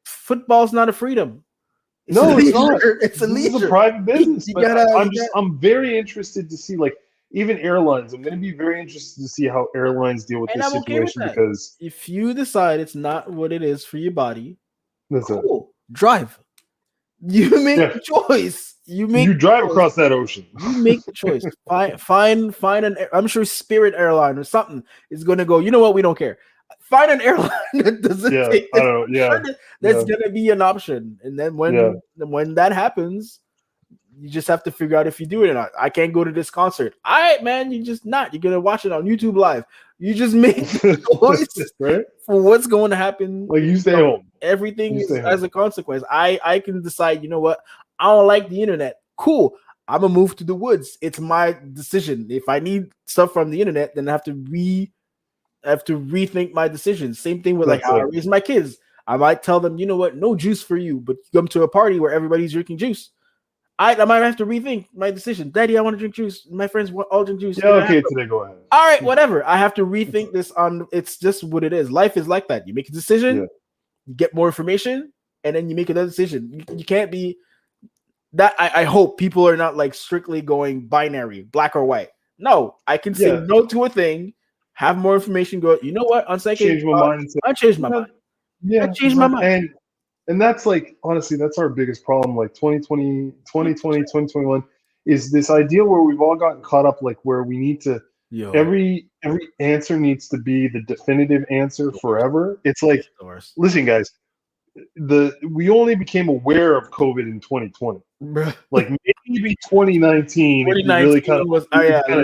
Football's not a freedom. It's not. It's a leisure. This is a private business. I'm very interested to see even airlines. I'm going to be very interested to see how airlines deal with this situation because if you decide it's not what it is for your body, cool. Drive. You make the choice. You drive across that ocean. You make the choice. Find an. I'm sure Spirit Airline or something is going to go. You know what? We don't care. Find an airline that doesn't take. That's going to be an option, and then when that happens, you just have to figure out if you do it or not. I can't go to this concert. All right, man, you're just not. You're gonna watch it on YouTube Live. You just make the choice for what's going to happen. Like you stay home. Everything as a consequence. I can decide. You know what? I don't like the internet. Cool. I'm gonna move to the woods. It's my decision. If I need stuff from the internet, then I have to rethink my decisions. Same thing with how I raise my kids. I might tell them, you know what? No juice for you, but you come to a party where everybody's drinking juice. I might have to rethink my decision. Daddy, I want to drink juice. My friends all drink juice. Yeah, okay, today go ahead. All right, whatever. I have to rethink this it's just what it is. Life is like that. You make a decision, you get more information, and then you make another decision. You can't be that. I hope people are not strictly going binary, black or white. No, I can say no to a thing, have more information, go, you know what? On second, change my mind. I changed my mind. Yeah, I changed my mind. And that's honestly, that's our biggest problem. 2020, 2021 is this idea where we've all gotten caught up, where we need to, every answer needs to be the definitive answer forever. It's listen, guys, we only became aware of COVID in 2020. Maybe 2019. Really was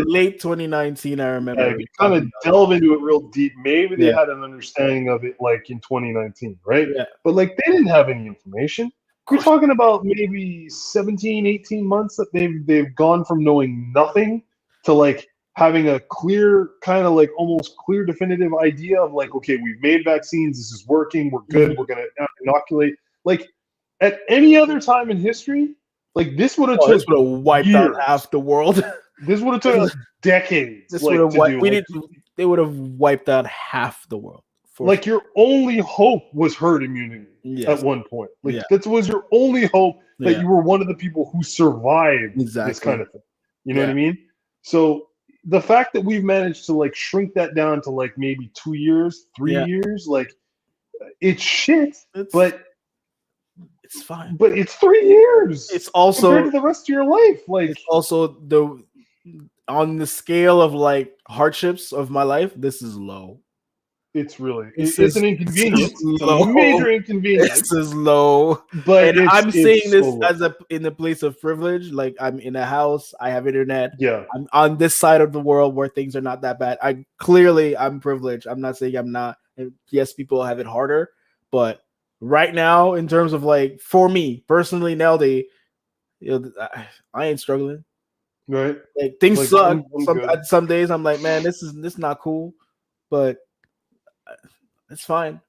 late 2019. I remember. If you kind of delve into it real deep, maybe they had an understanding of it in 2019, right? Yeah. But they didn't have any information. We're talking about maybe 17, 18 months that they've gone from knowing nothing to having a clear kind of almost clear definitive idea of okay, we've made vaccines, this is working, we're good, we're gonna inoculate. At any other time in history, this would have wiped out half the world. This would have took decades. They would have wiped out half the world. Your only hope was herd immunity at one point. That was your only hope that you were one of the people who survived this kind of thing. You know what I mean? So the fact that we've managed to shrink that down to maybe 2 years, 3 years, it's shit, but it's fine. But it's 3 years. It's also compared to the rest of your life. It's also on the scale of hardships of my life, this is low. It's an inconvenience. It's a major inconvenience. This is low. But I'm saying this in a place of privilege. I'm in a house, I have internet. Yeah. I'm on this side of the world where things are not that bad. I'm privileged. I'm not saying I'm not. Yes, people have it harder, but right now, in terms of like, for me personally, neldy, I ain't struggling. Right. Like things Like, suck. I'm Some days I'm like, man, this is not cool, but it's fine.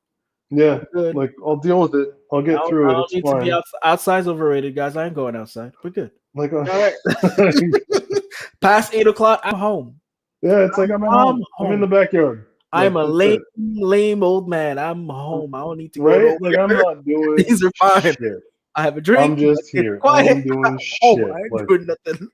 Yeah. I'm good. Like, I'll deal with it. I'll get through I it. don't It's need fine. to be outside's overrated, guys. I ain't going outside. We're good. Like, All right. Past 8:00, I'm home. yeah, it's like I'm at home. I'm in the backyard. I'm like, a lame old man. I'm home. I don't need to go right. nowhere. Like, I'm not doing. These are fine. Shit. I have a drink. I'm just It's here. quiet. I ain't doing shit. I ain't Like, doing nothing.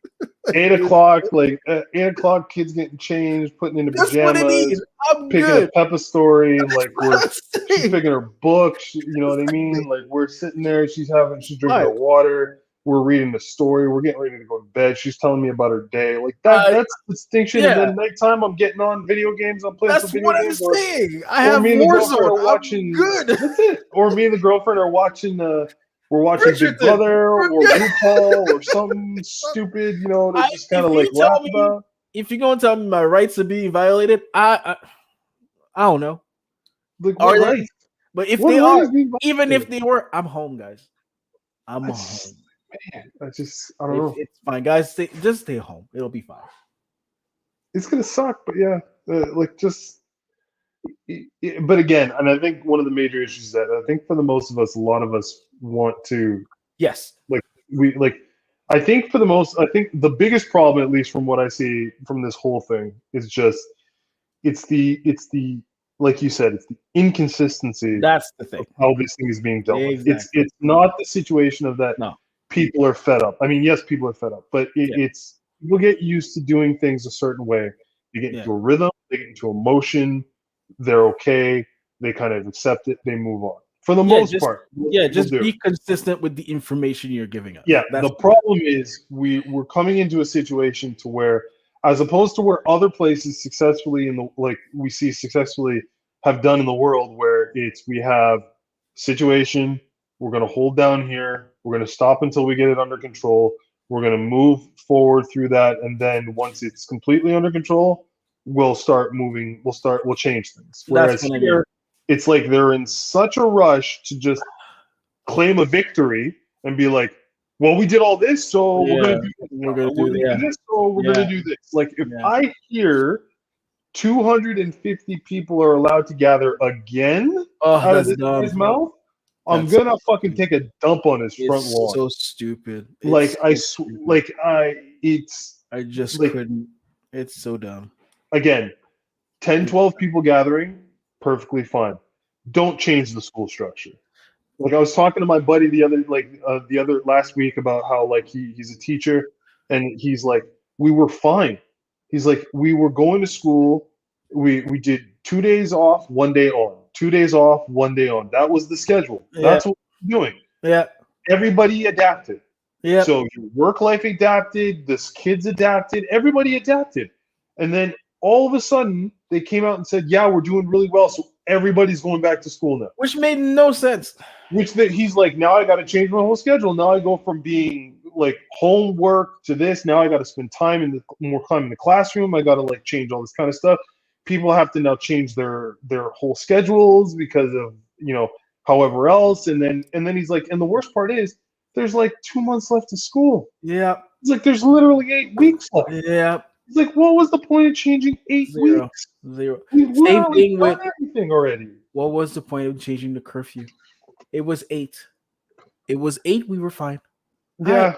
8:00, like 8:00, kids getting changed, putting into That's what it pajamas, is. I'm picking good. up Peppa Story, like she's Saying. picking her book. You know what I mean? Like, we're sitting there, she's drinking her Fine. water. We're reading the story. We're getting ready to go to bed. She's telling me about her day. Like that's the distinction. Yeah. And then nighttime, I'm getting on video games. I'm playing some video games. I'm saying. I or have me and the girlfriend are Warzone. watching. Good. That's it. Or me and the girlfriend are watching. We're watching Big Bridgerton. Brother or We're good. RuPaul or something stupid, to just kind of like laugh about. If you're going to tell me my rights are being violated, I don't know. Like, what rights? But if What they right are, even if they were, I'm home, guys. I'm home. Man, I don't know. It's fine, guys. Just stay home. It'll be fine. It's gonna suck, but yeah, but again, and I think one of the major issues that I think for the most of us, a lot of us want to. Yes. I think the biggest problem, at least from what I see from this whole thing, is just it's the like you said, it's the inconsistency. That's the thing. Of how this thing is being dealt exactly. with. It's not the situation of that. No. People are fed up. I mean, yes, people are fed up, but it's people get used to doing things a certain way. They get into a rhythm, they get into emotion, they're okay, they kind of accept it, they move on. For the most part. Just be consistent with the information you're giving us. Yeah, the problem is we're coming into a situation to where, as opposed to where other places successfully we see successfully have done in the world, where we have situation, we're going to hold down here, we're going to stop until we get it under control, we're going to move forward through that, and then once it's completely under control, we'll start moving, we'll change things. Whereas here, it's like they're in such a rush to just claim a victory and be like, well, we did all this, so we're going to do this. We're going to do this, so we're going to do this. Like, if I hear 250 people are allowed to gather again out of this guy's mouth, I'm gonna fucking take a dump on his front lawn. So stupid. I just couldn't. It's so dumb. Again, 10, 12 people gathering, perfectly fine. Don't change the school structure. Like, I was talking to my buddy the other last week about how, like, he's a teacher, and he's like, we were fine. He's like, we were going to school. We did 2 days off, 1 day on. 2 days off, 1 day on. That was the schedule. That's what we're doing. Yeah. Everybody adapted. Yeah. So your work life adapted, this kids adapted, everybody adapted. And then all of a sudden they came out and said, yeah, we're doing really well. So everybody's going back to school now. Which made no sense. He's like, now I got to change my whole schedule. Now I go from being like homework to this. Now I got to spend more time in the classroom. I got to like change all this kind of stuff. People have to now change their whole schedules because of, however else. And then he's like, and the worst part is there's like 2 months left of school. Yeah. It's like, there's literally 8 weeks left. Yeah. It's like, what was the point of changing 8 weeks? Zero. Same thing with everything already. What was the point of changing the curfew? It was 8. It was 8. We were fine. Yeah. Right.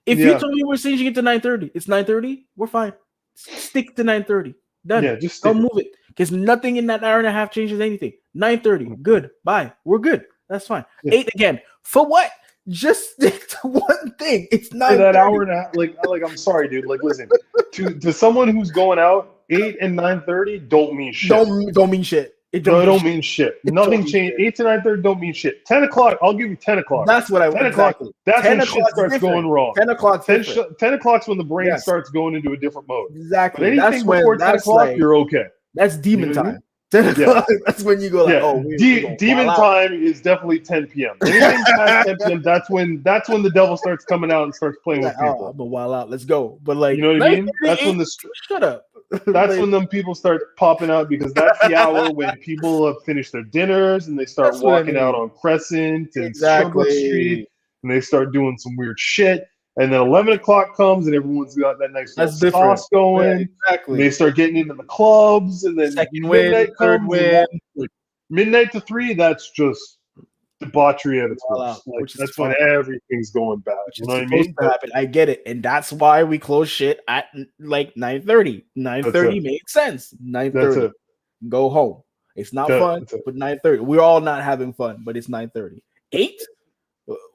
If you told me we're changing it to 9:30, it's 9:30. We're fine. Stick to 9:30. Done. Yeah, just don't move it, because nothing in that hour and a half changes anything. 9:30. Good. Bye. We're good. That's fine. 8 again. For what? Just stick to one thing. It's not that hour and a half. Like I'm sorry, dude. Like, listen, to someone who's going out, 8 and 9:30 don't mean shit. Don't mean shit. It don't mean shit. Nothing changed. 8 to 9:30 don't mean shit. 10 o'clock, I'll give you 10 o'clock. That's what I want. 10 o'clock. Exactly. That's when shit starts going wrong. 10 o'clock. 10 o'clock's when the brain starts going into a different mode. Exactly. But anything before 10 o'clock, you're okay. That's demon time. 10 o'clock. That's when you go like, oh, demon time is definitely 10 p.m. Anything past 10 p.m. That's when the devil starts coming out and starts playing with people. I'm a while out. Let's go. But like, you know what I mean? That's when shut up. That's when them people start popping out because that's the hour when people have finished their dinners and they start walking out on Crescent and Sherbrooke Street and they start doing some weird shit. And then 11 o'clock comes and everyone's got that nice little sauce going. Yeah, exactly. And they start getting into the clubs and then second midnight win, third comes. win. Like, midnight to 3, that's just debauchery at its worst. Like, that's when everything's going bad. You know what I mean? I get it. And that's why we close shit at like 9:30. 9:30 made sense. 9:30. Go home. It's not fun, but 9:30. We're all not having fun, but it's 9:30. 8?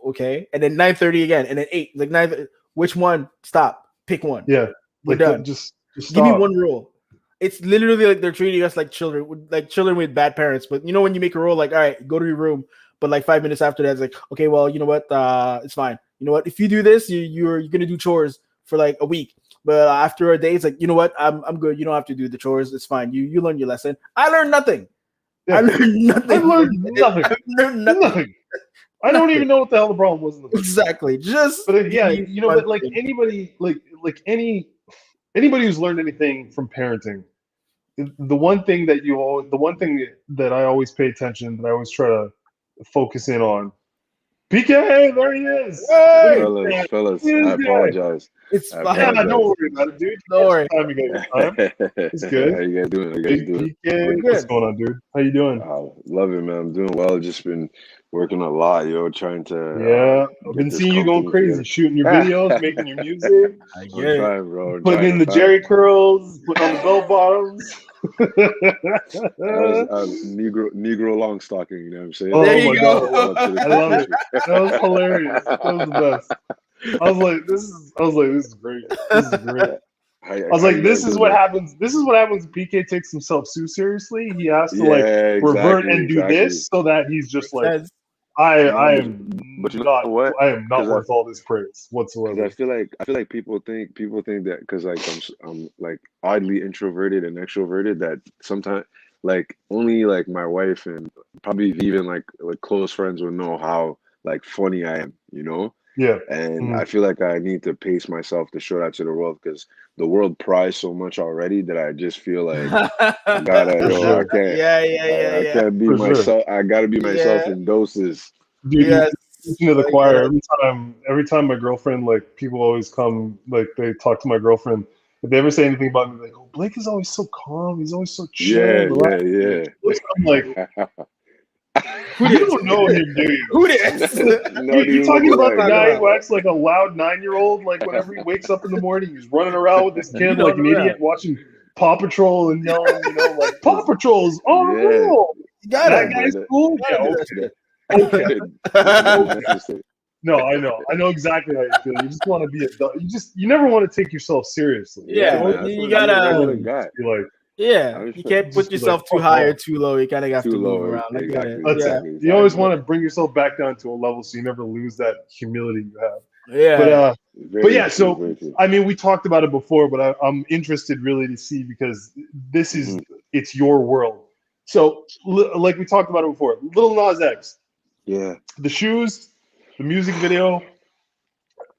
Okay. And then 9:30 again. And then 8. Like 9. Which one? Stop. Pick one. Yeah. We're done. Just give me one rule. It's literally like they're treating us like children with bad parents. But you know when you make a rule, like, all right, go to your room. But like 5 minutes after that, it's like, okay, well, you know what? It's fine. You know what? If you do this, you're gonna do chores for like a week. But after a day, it's like, you know what? I'm good. You don't have to do the chores. It's fine. You learn your lesson. I learned nothing. Yeah. I learned nothing. I learned nothing. I don't even know what the hell the problem was in the first exactly. Just but but like anybody, like anybody who's learned anything from parenting, the one thing that I always pay attention, that I always try to focus in on. PK, there he is. Hey! Fellas, I apologize. It's fine. Yeah, don't worry about it, dude. Don't worry. It's good. How you guys doing? PK, what's going on, dude? How you doing? Love it, man. I'm doing well. Just been working a lot, trying to. Yeah, I've been seeing you going crazy, shooting your videos, making your music. I'm trying, bro. Putting in the Jerry curls, putting on the bell bottoms. That was Negro long stocking, you know what I'm saying? Oh, there you go. I love it. That was hilarious. That was the best. I was like, this is great. This is great. I was like, this is what happens. This is what happens if PK takes himself too seriously. He has to revert and do this so that he's just like, I am not worth all this praise whatsoever. I feel like people think that because like I'm like oddly introverted and extroverted, that sometimes like only like my wife and probably even like close friends would know how like funny I am, Yeah. And I feel like I need to pace myself to show that to the world, because the world pries so much already that I just feel like I gotta, I can't. I can't be myself. I gotta be myself in doses. Dude, to the choir every time my girlfriend, like, people always come, like, they talk to my girlfriend. If they ever say anything about me, like, oh, Blake is always so calm. He's always so chill. Yeah. I'm like, you don't know him, do you? Who this? You're talking about the guy who acts like a loud 9-year-old, like whenever he wakes up in the morning, he's running around with this kid like an idiot watching Paw Patrol and yelling, like, Paw Patrol's on a roll. That guy's cool. Okay. No, I know exactly how you feel. You just want to be you never want to take yourself seriously. Yeah, you gotta be like, you can't put yourself too high or too low. You kind of have to move around. Exactly. You always want to bring yourself back down to a level so you never lose that humility you have. Yeah. But yeah, so I mean, we talked about it before, but I'm interested really to see, because this is it's your world. So like we talked about it before, Lil Nas X. Yeah. The shoes, the music video.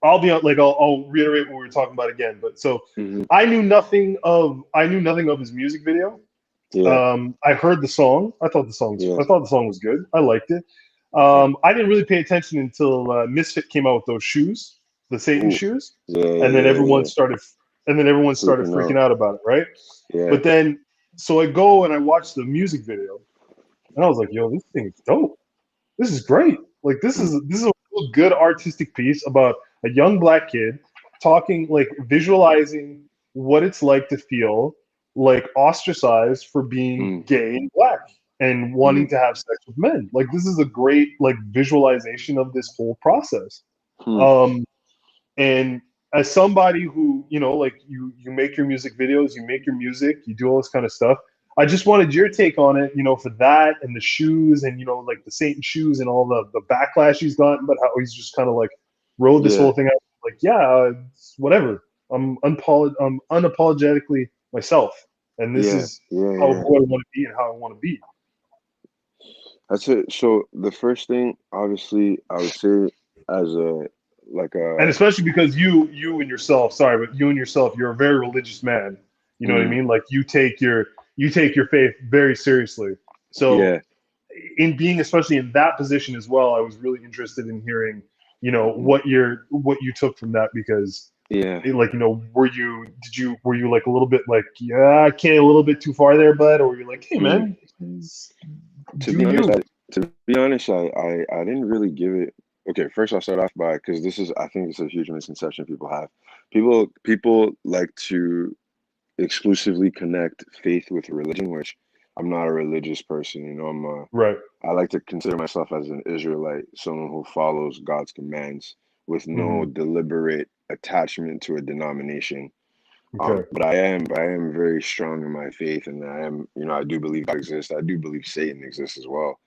I'll reiterate what we were talking about again. But so I knew nothing of his music video. Yeah. I heard the song. I thought the song was good. I liked it. I didn't really pay attention until Misfit came out with those shoes, the Satan shoes, and then everyone started freaking out about it, right? Yeah. But then, so I go and I watch the music video, and I was like, "Yo, this thing is dope. This is great. Like, this is a real good artistic piece about a young black kid talking, like, visualizing what it's like to feel like ostracized for being gay and black and wanting to have sex with men. Like, this is a great, like, visualization of this whole process. And as somebody who, like, you make your music videos, you make your music, you do all this kind of stuff, I just wanted your take on it, for that and the shoes and, like the Satan shoes and all the backlash he's gotten, but how he's just kind of like rode this whole thing out. Like, it's whatever. I'm unapologetically myself. And this is who I want to be and how I want to be. That's it. So the first thing, obviously, I would say and especially because you and yourself, you're a very religious man. You know what I mean? Like you take your faith very seriously. So in being especially in that position as well, I was really interested in hearing, you know, what you took from that, because like, you know, were you like a little bit like, yeah, okay, a little bit too far there, bud, or were you like, hey man, to be honest, I didn't really give it. Okay, first I'll start off by, because I think it's a huge misconception people have. People like to exclusively connect faith with religion, which I'm not a religious person. You know, I like to consider myself as an Israelite, someone who follows God's commands with no deliberate attachment to a denomination. But I am very strong in my faith, and I am, you know, I do believe God exists. I do believe Satan exists as well.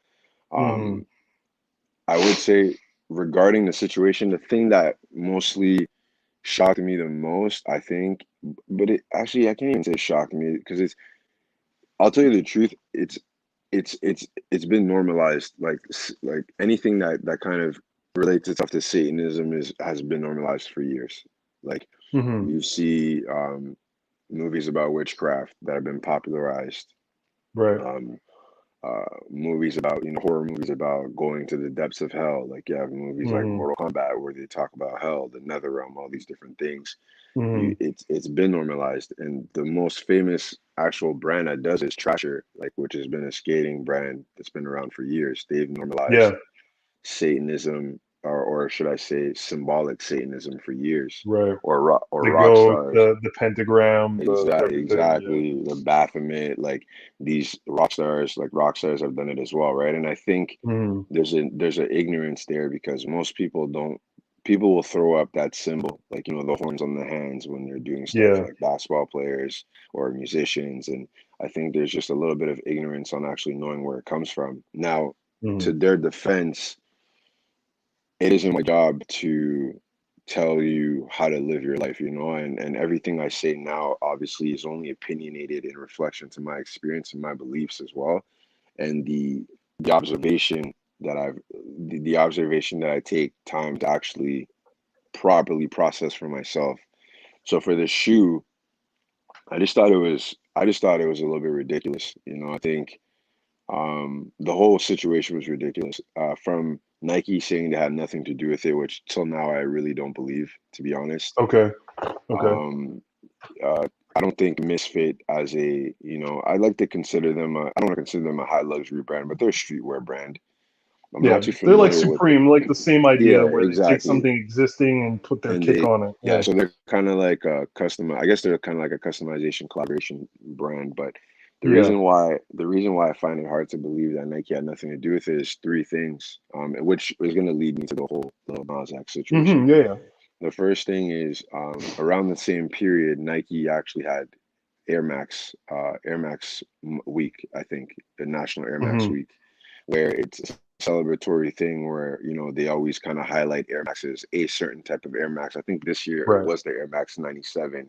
I would say regarding the situation, the thing that mostly shocked me the most, I think, but it actually, I can't even say shocked me, because I'll tell you the truth, it's been normalized. Like anything that kind of relates itself to Satanism has been normalized for years. Like you see movies about witchcraft that have been popularized. Movies about, you know, horror movies about going to the depths of hell. Like you have movies like Mortal Kombat where they talk about hell, the nether realm, all these different things. It's been normalized, and the most famous actual brand that does it is Trasher, like, which has been a skating brand that's been around for years. They've normalized Satanism, or should I say symbolic Satanism, for years. Or the rock goat, stars, the pentagram, exactly, the Baphomet. Like these rock stars have done it as well, right? And I think there's an ignorance there, because most people will throw up that symbol, like, you know, the horns on the hands when they're doing stuff like basketball players or musicians. And I think there's just a little bit of ignorance on actually knowing where it comes from. Now, to their defense, it isn't my job to tell you how to live your life, you know, and everything I say now obviously is only opinionated in reflection to my experience and my beliefs as well. And the observation that I take time to actually properly process for myself. So for this shoe, I just thought it was a little bit ridiculous. You know, I think the whole situation was ridiculous. From Nike saying they had nothing to do with it, which till now I really don't believe, to be honest. I don't think Misfit, as a, you know, I like to consider them I don't want to consider them a high luxury brand, but they're a streetwear brand. They're like Supreme, like the same idea, where they take something existing and put their kick on it. So they're kind of like a I guess they're kind of like a customization collaboration brand. But the reason why I find it hard to believe that Nike had nothing to do with it is three things, which is going to lead me to the whole Lil Nas X situation. The first thing is, around the same period, Nike actually had Air Max week, I think, the National Air Max week, where it's a celebratory thing where, you know, they always kind of highlight Air Maxes, a certain type of Air Max. I think this year it was the Air Max 97.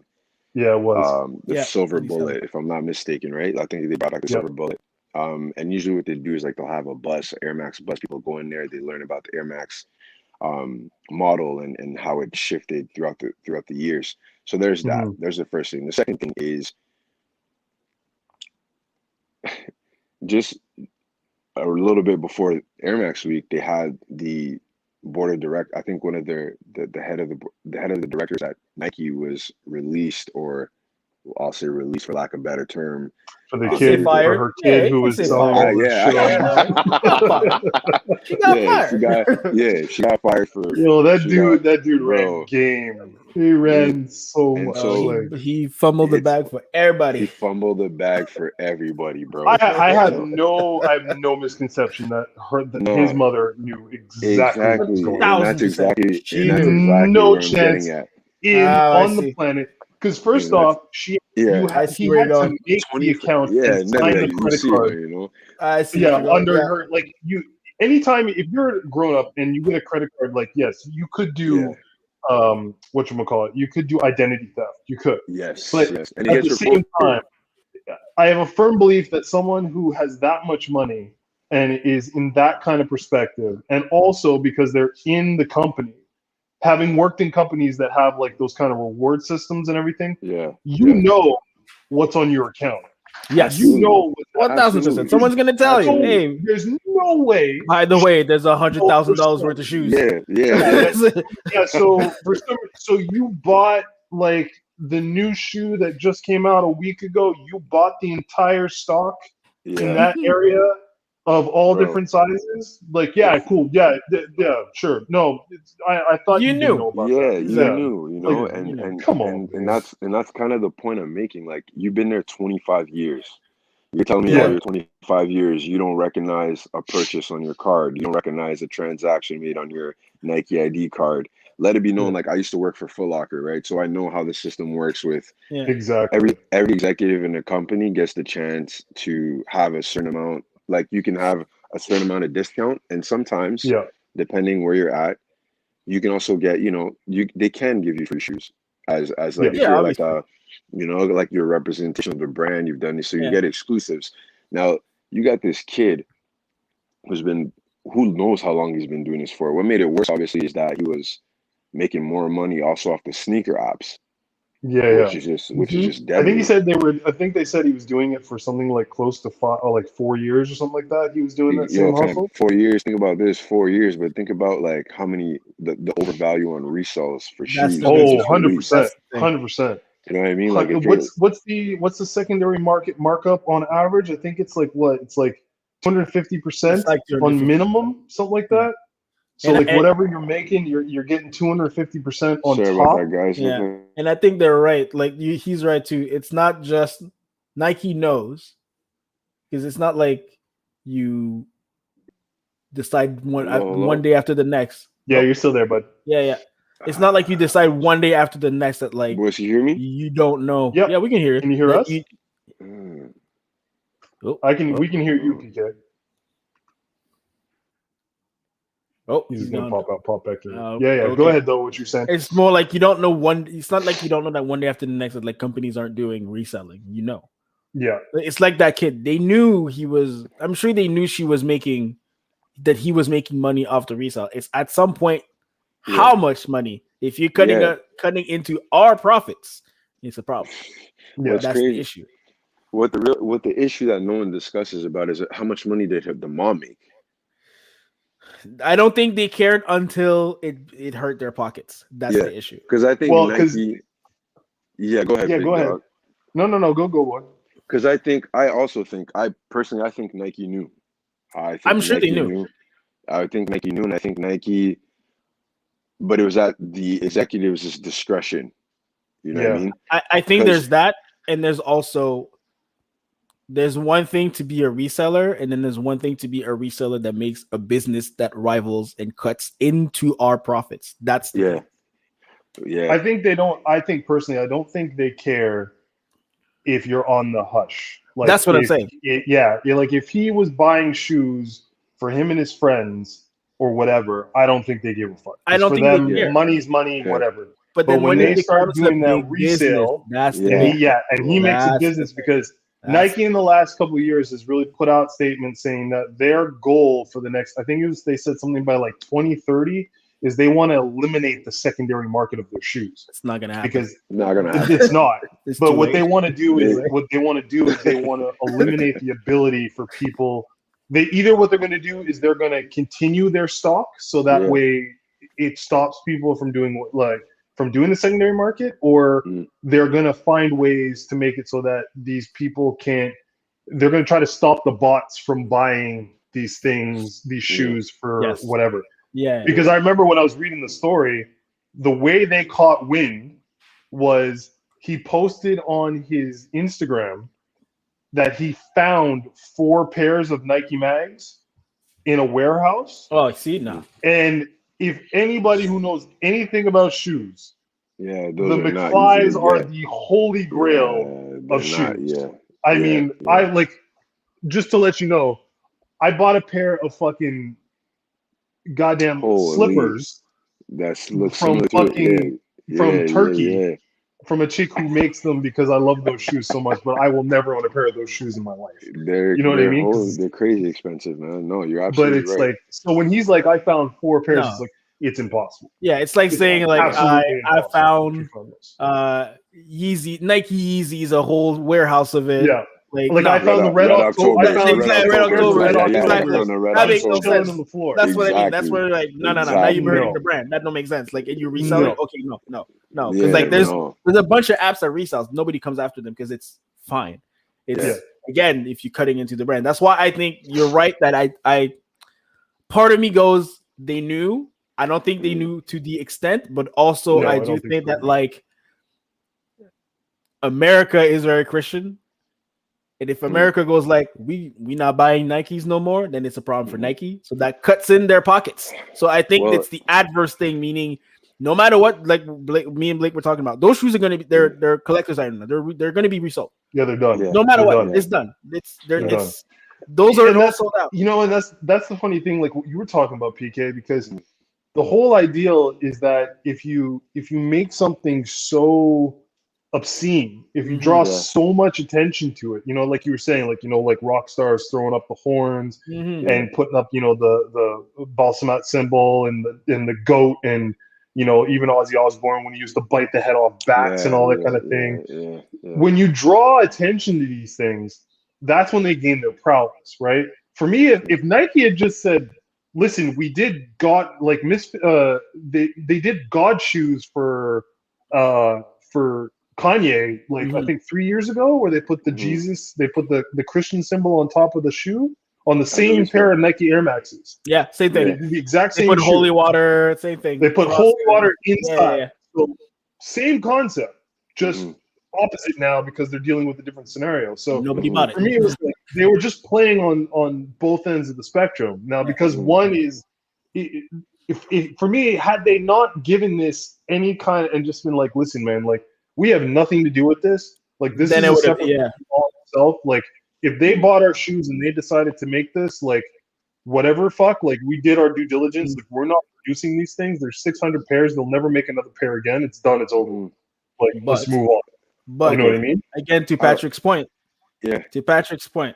Yeah, it was. The silver bullet, if I'm not mistaken, right? I think they brought back the silver bullet. And usually what they do is, like, they'll have a bus, Air Max bus. People go in there, they learn about the Air Max model and how it shifted throughout the years. So there's that. There's the first thing. The second thing is just a little bit before Air Max week, they had the board of direct. I think one of the head of the directors at Nike was released, or I'll say released for lack of a better term. For the kid, for her kid who was selling all She got fired. She got fired for. Yo, that dude ran game. He ran so much. So he fumbled the bag for everybody. He fumbled the bag for everybody, bro. I have no misconception that his mother knew exactly what was going on. And that's exactly no chance on the planet. Because first off, he had to make the account and sign the credit card. You know, I see. Under her, like, you. Anytime if you're grown up and you get a credit card, like, yes, you could do whatchamacallit, you could do identity theft. You could. But and at the same time, I have a firm belief that someone who has that much money and is in that kind of perspective, and also because they're in the company, having worked in companies that have like those kind of reward systems and everything, you know what's on your account. Yes, you know 1,000%. Someone's gonna tell you, hey, there's no way. By the way, there's $100,000 worth of shoes. Yeah. So so you bought like the new shoe that just came out a week ago. You bought the entire stock in that area of all different sizes. Like, yeah, cool. Yeah, sure. No, I thought you knew. Know about that. You knew, you know, and come on, and that's kind of the point I'm making. Like, you've been there 25 years. You're telling me all your 25 years, you don't recognize a purchase on your card. You don't recognize a transaction made on your Nike ID card. Let it be known, like, I used to work for Foot Locker, right? So I know how the system works with exactly every executive in the company gets the chance to have a certain amount. Like, you can have a certain amount of discount, and sometimes, depending where you're at, you can also get, you know, they can give you free shoes as like if you're like a, you know, like your representation of the brand, you've done this, so you get exclusives. Now you got this kid who knows how long he's been doing this for. What made it worse, obviously, is that he was making more money also off the sneaker apps. Which is just deadly. I think they said he was doing it for something like close to 4 years or something like that. He was doing that same hustle. 4 years. Think about this, 4 years, but think about like how many the overvalue on resells for shoes. 100%. 100%. You know what I mean? Like, what's the secondary market markup on average? I think it's like what? It's like 250% on minimum, something like that. So whatever you're making, you're getting 250% on top. About that, guys. Yeah, and I think they're right. Like he's right too. It's not just Nike knows, because it's not like you decide one day after the next. Yeah, you're still there, bud. Yeah. It's not like you decide one day after the next that like. Boys, you hear me? You don't know. Yep. Yeah, we can hear you. Can you hear us? We can hear you, PK. Oh, he's gonna pop back to okay. Go ahead though. What you're saying? It's more like you don't know It's not like you don't know that one day after the next that like companies aren't doing reselling. You know. Yeah. It's like that kid. They knew he was. I'm sure they knew he was making money off the resale. It's at some point how much money. If you're cutting into our profits, it's a problem. Yeah, that's the issue. What the issue that no one discusses about is how much money did the mom make? I don't think they cared until it hurt their pockets. That's the issue. Because I think Nike. Yeah, go ahead. Yeah, go ahead. No, go boy. Because I think Nike knew. I'm sure they knew. I think Nike knew, and I think Nike, but it was at the executives' discretion. You know what I mean? I think there's that, and there's also. There's one thing to be a reseller, and then there's one thing to be a reseller that makes a business that rivals and cuts into our profits. That's the thing. Yeah. I think they don't. I think personally, I don't think they care if you're on the hush. Like, that's what I'm saying. Like if he was buying shoes for him and his friends or whatever, I don't think they give a fuck. I don't think them, they care. Money's money, whatever. But then when they start doing that resale, that's he makes a business because. Nike in the last couple of years has really put out statements saying that their goal for the next, I think they said something by like 2030, is they want to eliminate the secondary market of their shoes. It's not going to happen. Because not going to happen. It's not. But what they want to do is they want to eliminate the ability for people. What they're going to do is they're going to continue their stock so that way it stops people from doing the secondary market, or they're going to find ways to make it so that these people they're going to try to stop the bots from buying these shoes for whatever. Yeah. Because I remember when I was reading the story, the way they caught wind was he posted on his Instagram that he found 4 pairs of Nike mags in a warehouse. Oh, I see now. And if anybody who knows anything about shoes, the McFlys are the holy grail of shoes. I like, just to let you know, I bought a pair of fucking goddamn slippers from Turkey from a chick who makes them because I love those shoes so much, but I will never own a pair of those shoes in my life. You know what I mean? They're crazy expensive, man. No, you're absolutely right. But it's like, so when he's like, I found 4 pairs, it's like, it's impossible. Yeah, it's like saying like I found Nike Yeezys, a whole warehouse of it. Yeah. Like I found the Red October. Red October. That makes no sense. On the floor. That's what I mean. That's where like no. Now you're hurting the brand. That don't make sense. Like, and you resell it. Okay, no. Because like there's a bunch of apps that resells. Nobody comes after them because it's fine. It's again, if you're cutting into the brand. That's why I think you're right that I part of me goes, they knew. I don't think they knew to the extent, but also I do think that like America is very Christian. And if America goes like, we not buying Nikes no more, then it's a problem for Nike. So that cuts in their pockets. So I think it's the adverse thing, meaning no matter what, like me and Blake were talking about, those shoes are going to be they're collector's items. They're going to be resold. Yeah, they're done. No matter what, it's done. It's those are all sold out. You know, and that's the funny thing. Like what you were talking about, PK, because the whole ideal is that if you make something so obscene, if you draw so much attention to it, you know, like you were saying, like, you know, like rock stars throwing up the horns and putting up, you know, the Balsamat symbol and the goat, and you know, even Ozzy Osbourne when he used to bite the head off bats and all that kind of thing. When you draw attention to these things, that's when they gain their prowess, right? For me, if Nike had just said, listen, we did God, like they did God shoes for Kanye, like I think 3 years ago, where they put the Jesus, they put the Christian symbol on top of the shoe on the same pair of Nike Air Maxes. Yeah, same thing. They did the exact same. They put shoe. holy water, same thing. They put holy water inside. Yeah. So same concept, just opposite now because they're dealing with a different scenario. So nobody bought it. For me, it was like they were just playing on both ends of the spectrum. Now, because one is, if for me, had they not given this any kind and just been like, listen, man, like we have nothing to do with this. Like this is a separate all itself. Like if they bought our shoes and they decided to make this, like whatever, fuck, like we did our due diligence. Like we're not producing these things. There's 600 pairs. They'll never make another pair again. It's done. It's over. Like let's move on. But you know what I mean? Again, to Patrick's point. Yeah. To Patrick's point.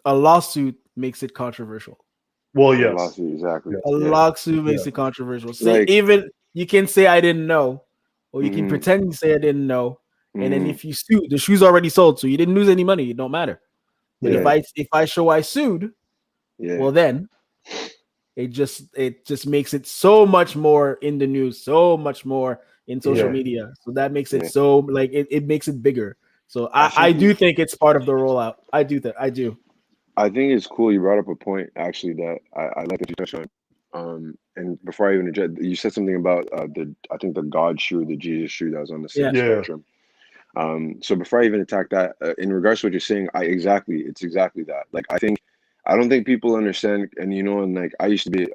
A lawsuit makes it controversial. Well, yes. A lawsuit, exactly. A lawsuit makes it controversial. So like, even you can say I didn't know, or you can pretend you say I didn't know, and then if you sue, the shoe's already sold, so you didn't lose any money. It don't matter. But if I show I sued, well then it just makes it so much more in the news, so much more in social media. So that makes it so like it makes it bigger. So I do think it's part of the rollout. I do. I think it's cool. You brought up a point actually that I like that you touched on. And before I even address, you said something about I think the God shoe, the Jesus shoe that was on the same spectrum. So before I even attack that, in regards to what you're saying, it's exactly that. Like I don't think people understand, and you know, and like I used to be,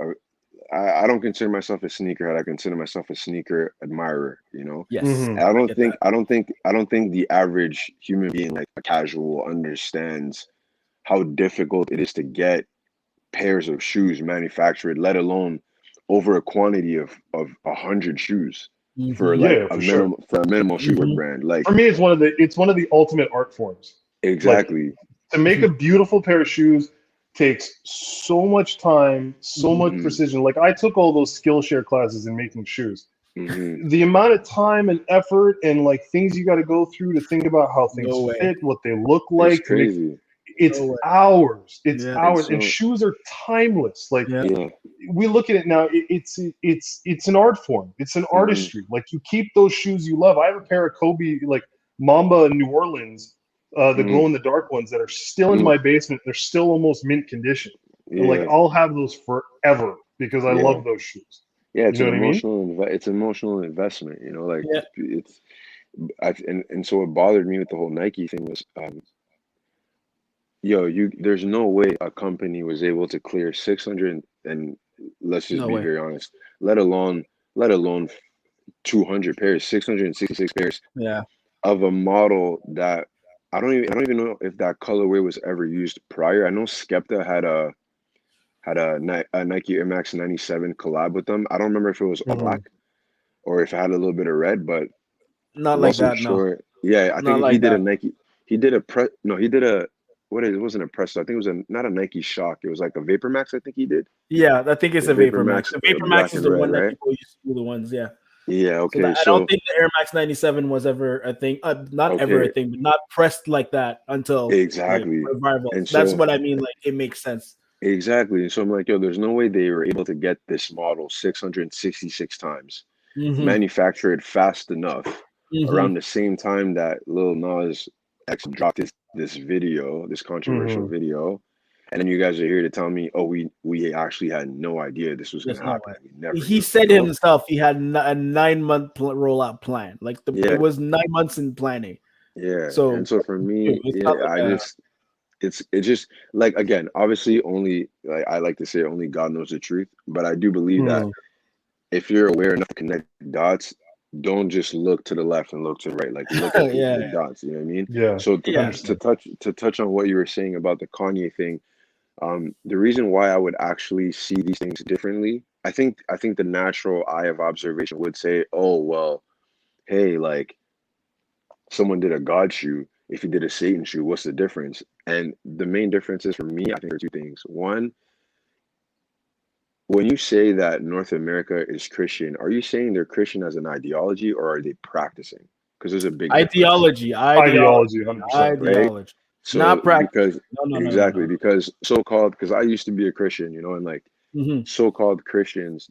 I don't consider myself a sneakerhead. I consider myself a sneaker admirer. You know, yes. I don't think the average human being, like a casual, understands how difficult it is to get pairs of shoes manufactured, let alone over a quantity of 100 shoes for like a minimal shoe brand. Like for me, it's one of the ultimate art forms. Exactly. Like, to make a beautiful pair of shoes takes so much time, so much precision. Like I took all those Skillshare classes in making shoes. The amount of time and effort and like things you got to go through to think about how things fit, what they look like. It's crazy. It's hours. It's hours, and shoes are timeless. Like we look at it now, it's an art form. It's an artistry. Like you keep those shoes you love. I have a pair of Kobe like Mamba in New Orleans, the glow in the dark ones that are still in my basement. They're still almost mint condition. And like I'll have those forever because I love those shoes. Yeah, it's an emotional. It's an emotional investment. You know, like it's. And so what bothered me with the whole Nike thing was. There's no way a company was able to clear 600 and let's just be very honest, let alone 200 pairs, 666 pairs of a model that I don't even know if that colorway was ever used prior. I know Skepta had a Nike Air Max 97 collab with them. I don't remember if it was black or if it had a little bit of red, but not like that. Sure. No. Yeah, I think he did a Nike. He did a it wasn't a Presto. I think it was not a Nike Shock. It was like a Vapor Max. I think he did. Yeah, I think it's The a Vapor Max. The Vapor Max black is and the red, one that right? people used to do the ones. Yeah. Yeah. Okay. I don't think the Air Max 97 was ever a thing. Not ever a thing, but not pressed like that until exactly. like, revival. And That's so, what I mean. Like it makes sense. Exactly. And so I'm like, yo, there's no way they were able to get this model 666 times, manufacture it fast enough around the same time that Lil Nas X dropped this video, this controversial video. And then you guys are here to tell me, oh, we actually had no idea this was going to happen. We never He knew, said himself he had a 9-month rollout plan. Like it was 9 months in planning. Yeah. So and so for me, it's just like, again, obviously only, like I like to say, only God knows the truth. But I do believe that if you're aware enough to connect dots, don't just look to the left and look to the right. Like look at the dots. You know what I mean? Yeah. So to touch on what you were saying about the Kanye thing, the reason why I would actually see these things differently, I think the natural eye of observation would say, oh well, hey, like someone did a God shoe. If you did a Satan shoe, what's the difference? And the main difference is, for me, I think there are two things. One, when you say that North America is Christian, are you saying they're Christian as an ideology, or are they practicing? Because there's a big ideology, 100%, right? So not practice. Because because so-called, because I used to be a Christian, you know, and like so-called Christians,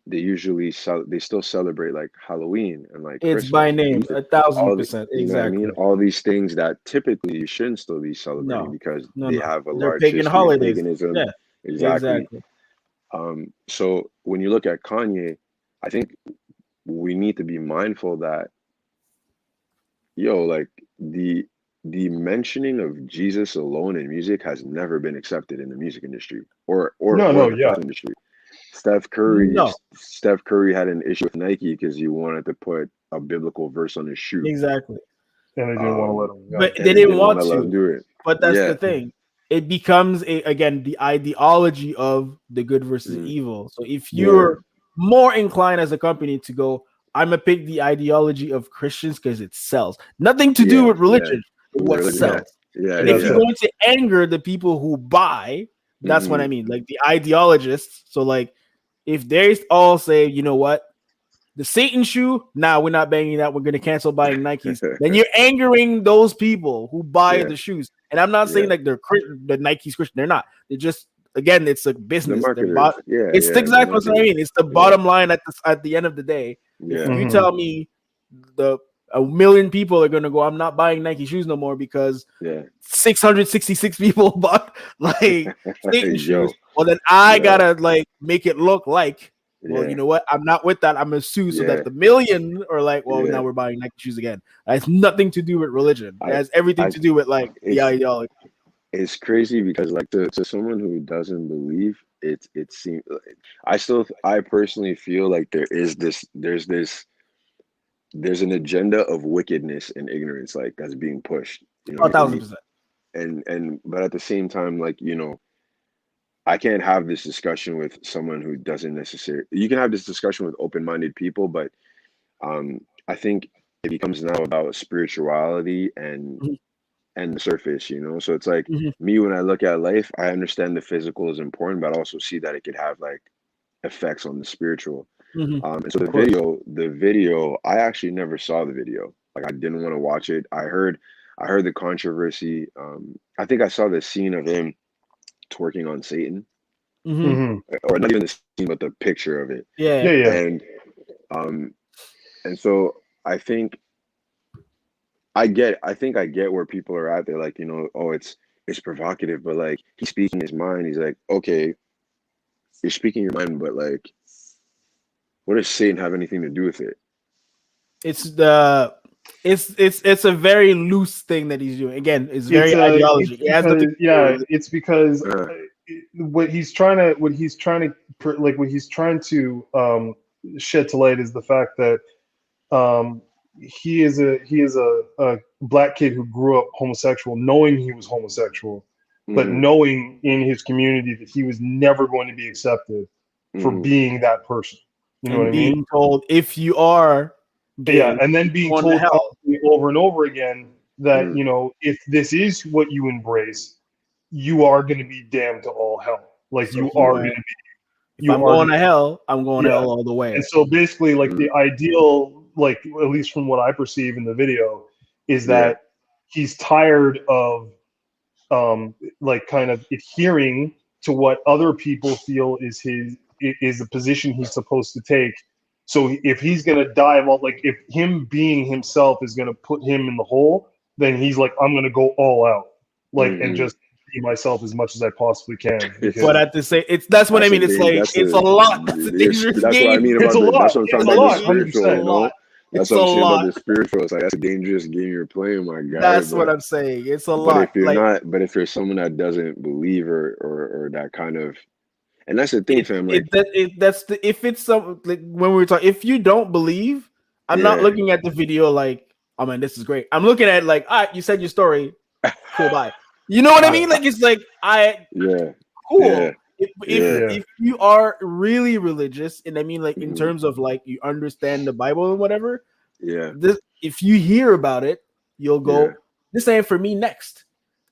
they still celebrate like Halloween and like it's Christmas. by name, 1,000%. You know what I mean? All these things that typically you shouldn't still be celebrating because they have a large pagan history holidays. of paganism. Yeah, exactly. So when you look at Kanye, I think we need to be mindful that, like the mentioning of Jesus alone in music has never been accepted in the music industry or the industry. Steph Curry had an issue with Nike because he wanted to put a biblical verse on his shoe. Exactly. And they didn't want to let him. But they didn't want to to do it. But that's the thing. It becomes again the ideology of the good versus evil. So if you're more inclined as a company to go, I'm gonna pick the ideology of Christians because it sells. Nothing to do with religion. What sells. And if you're going to anger the people who buy, that's what I mean. Like the ideologists. So like if they all say, you know what? The Satan shoe, we're not banging that. We're going to cancel buying Nikes. Then you're angering those people who buy the shoes. And I'm not saying like the Nike's Christian. They're not. They're just, again, it's a business. It's exactly what I mean. It's the bottom line at the end of the day. If you tell me a million people are going to go, I'm not buying Nike shoes no more because 666 people bought like Satan shoes. Well, then I got to like make it look like, well, you know what? I'm not with that. I'm gonna sue so that the million are like, well, now we're buying Nike shoes again. It has nothing to do with religion. It has everything to do with like the ideology. It's crazy because like to someone who doesn't believe, it seems I personally feel like there's an agenda of wickedness and ignorance like that's being pushed. 1,000%. And but at the same time, like, I can't have this discussion with someone who doesn't necessarily. You can have this discussion with open-minded people, but I think it becomes now about spirituality and the surface, So it's like me, when I look at life, I understand the physical is important, but I also see that it could have like effects on the spiritual. And so the video, I actually never saw the video. Like I didn't want to watch it. I heard the controversy. I think I saw the scene of him twerking on Satan, or not even the scene, but the picture of it. And so I think I get where people are at. They're like, it's provocative, but like he's speaking his mind. He's like, okay, you're speaking your mind, but like, what does Satan have anything to do with it? It's a very loose thing that he's doing. Again, it's very ideology. It's because what he's trying to shed to light is the fact that he is a black kid who grew up homosexual, knowing he was homosexual, but knowing in his community that he was never going to be accepted for being that person. You know what I mean? Being told if you are gay, and then being told over and over again that, you know, if this is what you embrace, you are going to be damned to all hell. Like, So you if are you- going to be. If I'm going to hell, I'm going to hell all the way. And so basically, like, the ideal, like, at least from what I perceive in the video, is that he's tired of like kind of adhering to what other people feel is the position he's supposed to take. So if he's gonna dive all, like, if him being himself is gonna put him in the hole, then he's like, I'm gonna go all out, like, and just be myself as much as I possibly can. But at the same, that's what I mean. It's like it's a lot. That's a dangerous game. That's what I mean about that's what I'm talking about. The spiritual, you know. That's what I'm saying about the spiritual. It's like, that's a dangerous game you're playing, my guy. That's what I'm saying. It's a lot. But if you're not, but if you're someone that doesn't believe or that kind of, and that's the thing, fam. Like if it's some, like, when we were talking, if you don't believe, I'm not looking at the video like, oh man, this is great. I'm looking at like, all right, you said your story, cool, bye. You know what I mean? Like, it's like cool. Yeah. If you are really religious, and I mean, like, in terms of like you understand the Bible and whatever, if you hear about it, you'll go, this ain't for me next.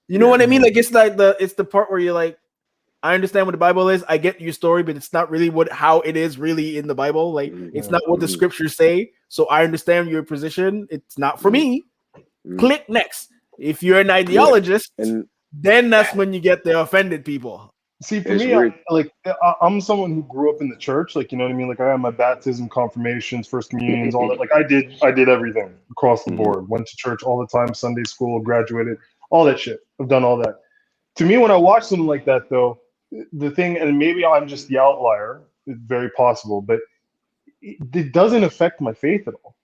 You know what I mean? Like, it's like it's the part where you're like, I understand what the Bible is, I get your story, but it's not really how it is really in the Bible. Like, it's not what the scriptures say. So I understand your position. It's not for me. Click next. If you're an ideologist, then that's when you get the offended people. See, for me, I'm someone who grew up in the church, like, you know what I mean? Like, I had my baptism, confirmations, first communions, all that. Like, I did everything across the board. Went to church all the time, Sunday school, graduated, all that shit. I've done all that. To me, when I watch something like that, though, the thing, and maybe I'm just the outlier, it's very possible, but it doesn't affect my faith at all.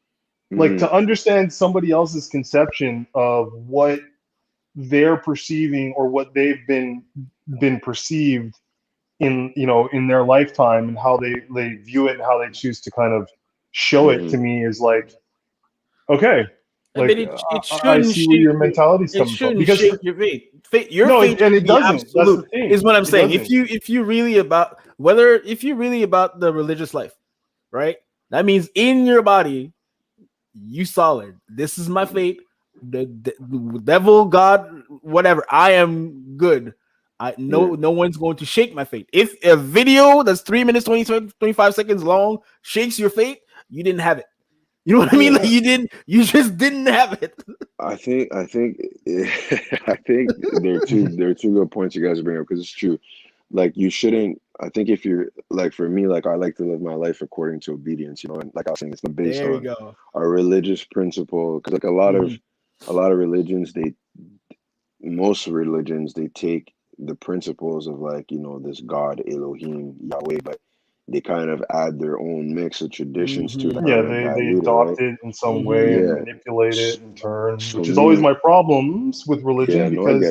Like, to understand somebody else's conception of what they're perceiving or what they've been perceived in, you know, in their lifetime, and how they view it and how they choose to kind of show it to me is like, okay, like, I see where your mentality's coming from, because shake your faith. Your faith and it doesn't. That's the thing. Is what I'm saying. If you really about the religious life, right? That means in your body, you solid. This is my fate. The devil, God, whatever. I am good. No one's going to shake my fate. If a video that's 3 minutes 25 seconds long shakes your fate, you didn't have it. You know what I mean? Like, you just didn't have it. I think there are two good points you guys bring up, because it's true. Like, you shouldn't. I think if you're like, for me, like, I like to live my life according to obedience, you know, and like I was saying, it's not based on a religious principle, because like a lot of religions, most religions, they take the principles of, like, you know, this God, Elohim, Yahweh, but they kind of add their own mix of traditions to it. They adopt it in some way and manipulate it in turn, which is always my problems with religion, because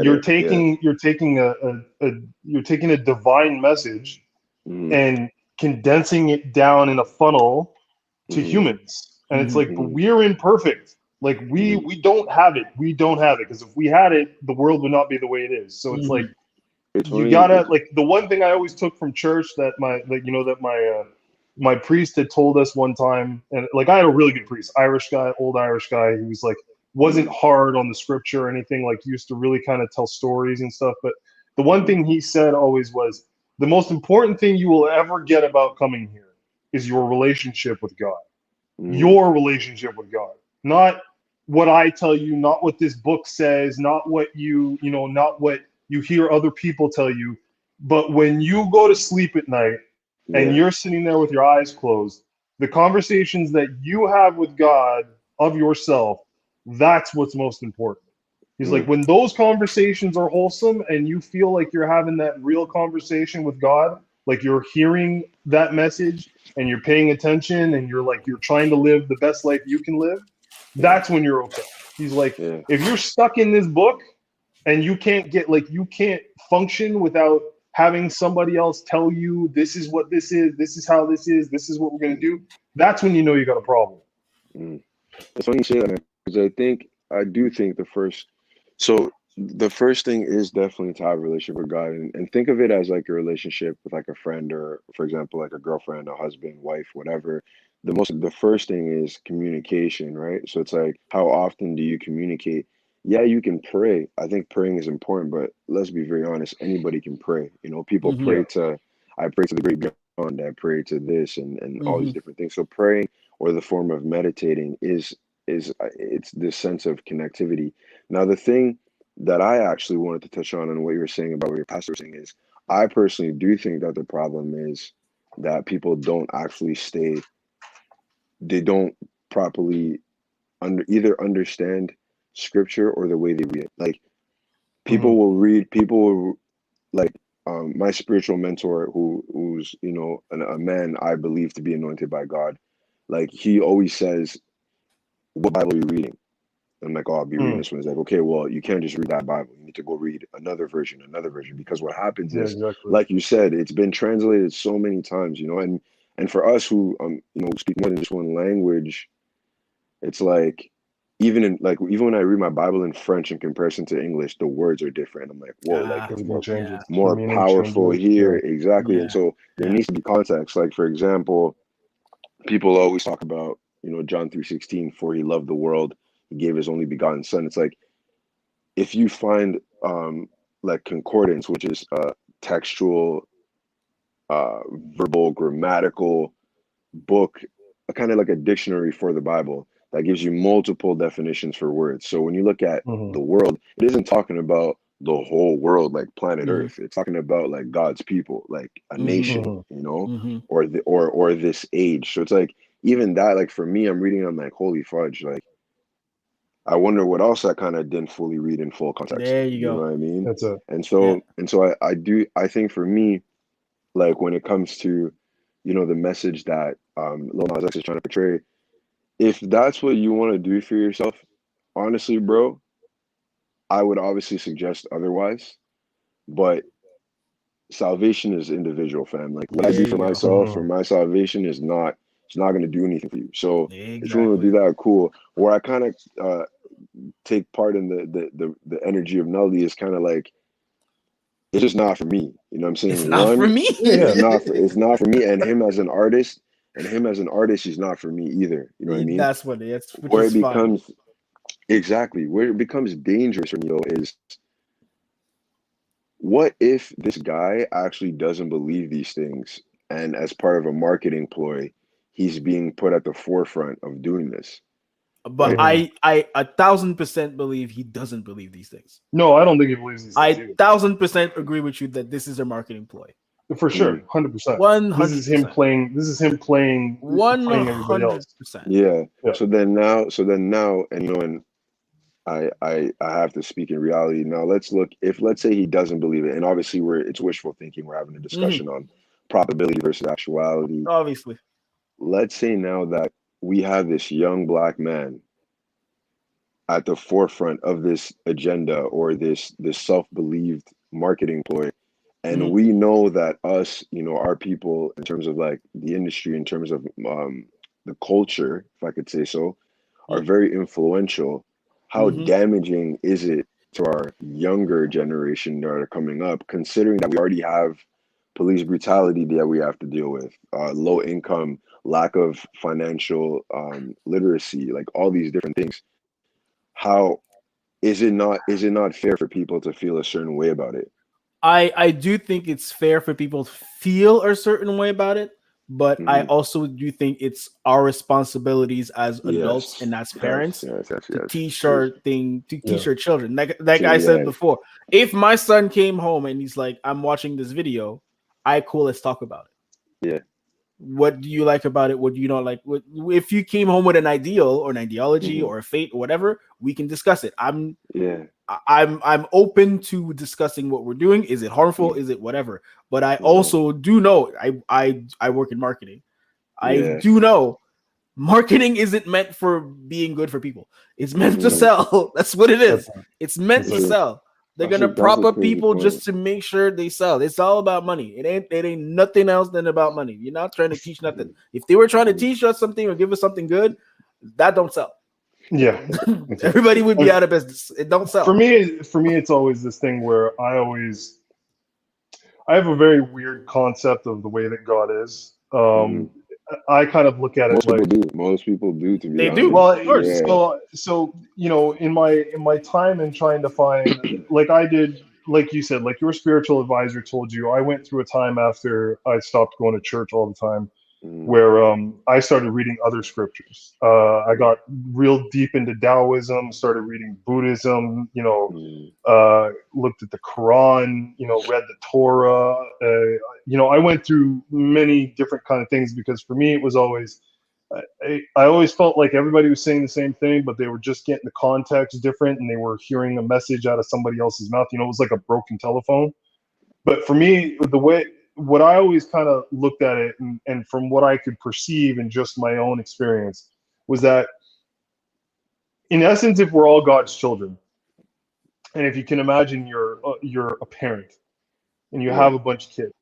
you're taking a divine message and condensing it down in a funnel to humans, and it's like, but we're imperfect. Like, we don't have it. We don't have it, because if we had it, the world would not be the way it is. So it's like, you gotta, like, the one thing I always took from church that my priest had told us one time, and like, I had a really good priest, old Irish guy, who was like, wasn't hard on the scripture or anything, like, he used to really kind of tell stories and stuff. But the one thing he said always was, the most important thing you will ever get about coming here is your relationship with God. Your relationship with God, not what I tell you, not what this book says, not what not what you hear other people tell you. But when you go to sleep at night and you're sitting there with your eyes closed, the conversations that you have with God of yourself, that's what's most important. He's like, when those conversations are wholesome and you feel like you're having that real conversation with God, like you're hearing that message and you're paying attention and you're trying to live the best life you can live, that's when you're okay. He's like, if you're stuck in this book and you can't function without having somebody else tell you, this is what this is how this is what we're going to do, that's when you know you got a problem. It's funny you say that, because I do think the first thing is definitely to have a relationship with God, and think of it as like a relationship with like a friend, or for example, like a girlfriend, a husband, wife, whatever. the first thing is communication, right? So it's like, how often do you communicate? Yeah, you can pray. I think praying is important, but let's be very honest, anybody can pray. You know, people Mm-hmm. pray to, I pray to the great beyond, I pray to this and all Mm-hmm. these different things. So praying or the form of meditating is it's this sense of connectivity. Now, the thing that I actually wanted to touch on and what you were saying about what your pastor was saying is, I personally do think that the problem is that people don't actually stay, they don't properly either understand scripture or the way they read it. Like people will like my spiritual mentor who's a man I believe to be anointed by God. Like he always says, "What Bible are you reading?" I'm like, "Oh, I'll be reading this one." He's like, "Okay, well, you can't just read that Bible. You need to go read another version, because what happens Yeah, is, exactly. like you said, it's been translated so many times, and for us who speak more than just one language, it's like even when I read my Bible in French in comparison to English, the words are different. I'm like, whoa, like it's Everything Yeah. changes. The more meaning powerful changes. here, Yeah. exactly. And Yeah. so there needs to be context. Like, for example, people always talk about John 3:16, for he loved the world, he gave his only begotten son. It's like, if you find like concordance, which is textual, verbal, grammatical book, kind of like a dictionary for the Bible that gives you multiple definitions for words. So when you look at Mm-hmm. the world, it isn't talking about the whole world like planet Mm-hmm. Earth. It's talking about like God's people, like a Mm-hmm. nation, Mm-hmm. or this age. So it's like, even that, like for me, I'm reading, I'm like, holy fudge, like I wonder what else I kind of didn't fully read in full context. There you You know go. what I mean? That's it. And Yeah. so I think for me, like when it comes to the message that Lil Nas X is trying to portray, if that's what you want to do for yourself, honestly, bro, I would obviously suggest otherwise. But salvation is individual, fam. Like what I There do you for go. myself, for Mm-hmm. my salvation is not, it's not going to do anything for you. So if you want to Exactly. do that, cool. Where I kind of take part in the energy of Nelly is kind of like, it's just not for me. You know what I'm It's saying? not for One, me. Yeah. it's not for me, and him as an artist, he's not for me either. You know what I mean? That's what it is, which Where is it fine. becomes Exactly. Where it becomes dangerous for me though is, what if this guy actually doesn't believe these things, and as part of a marketing ploy, he's being put at the forefront of doing this, But right? Mm-hmm. I 1,000% believe he doesn't believe these things. No, I don't think he believes these things I either. 1,000% agree with you that this is a marketing ploy. For sure, Mm. 100%. This is him 100%. playing. This is him playing everybody else. 100%. Yeah. Yeah. So then now, and and I have to speak in reality now. Let's say he doesn't believe it, and obviously it's wishful thinking. We're having a Mm-hmm. discussion on probability versus actuality. Obviously. Let's say now that we have this young black man at the forefront of this agenda, or this self-believed marketing ploy, and Mm-hmm. we know that us, our people, in terms of like the industry, in terms of the culture, if I could say so, are very influential. How Mm-hmm. damaging is it to our younger generation that are coming up, considering that we already have police brutality that we have to deal with, low income, lack of financial literacy, like all these different things? How is it not fair for people to feel a certain way about it? I do think it's fair for people to feel a certain way about it, but I Hmm. also do think it's our responsibilities as adults Yes, and as yes, parents yes, yes, to yes. teach our thing, to Yeah. teach our children. Like I said Yes. before, if my son came home and he's like, "I'm watching this video," cool, let's talk about it. Yeah. What do you like about it? What do you not like? If you came home with an ideal or an ideology Hmm. or a fate or whatever, we can discuss it. Yeah. I'm open to discussing what we're doing. Is it harmful? Mm. Is it whatever? But I Yeah. also do know I work in marketing. I Yeah. do know marketing isn't meant for being good for people. It's meant to Mm. sell. That's what it That's is. It's meant that's to it. That's sell. They're that's gonna a that's prop a up crazy people point. just to make sure they sell. It's all about money. It ain't nothing else than about money. You're not trying to teach nothing. If they were trying to Mhm. teach us something or give us something good, that don't sell. Yeah. That's it. Everybody would be And out of business. It don't for sell. me, it's always this thing where I have a very weird concept of the way that God is. Mhm. I kind of look at it like most people do, to be They honest. do. well, Of course. so you know, in my time in trying to find, like I did, like you said, like your spiritual advisor told you, I went through a time after I stopped going to church all the time, where I started reading other scriptures. I got real deep into Taoism, started reading Buddhism, you know, looked at the Quran, you know, read the Torah. You know, I went through many different kind of things because for me it was always I always felt like everybody was saying the same thing, but they were just getting the context different and they were hearing a message out of somebody else's mouth. You know, it was like a broken telephone. But for me, what I always kind of looked at it and from what I could perceive in just my own experience was that in essence, if we're all God's children, and if you can imagine you're a parent and you have a bunch of kids,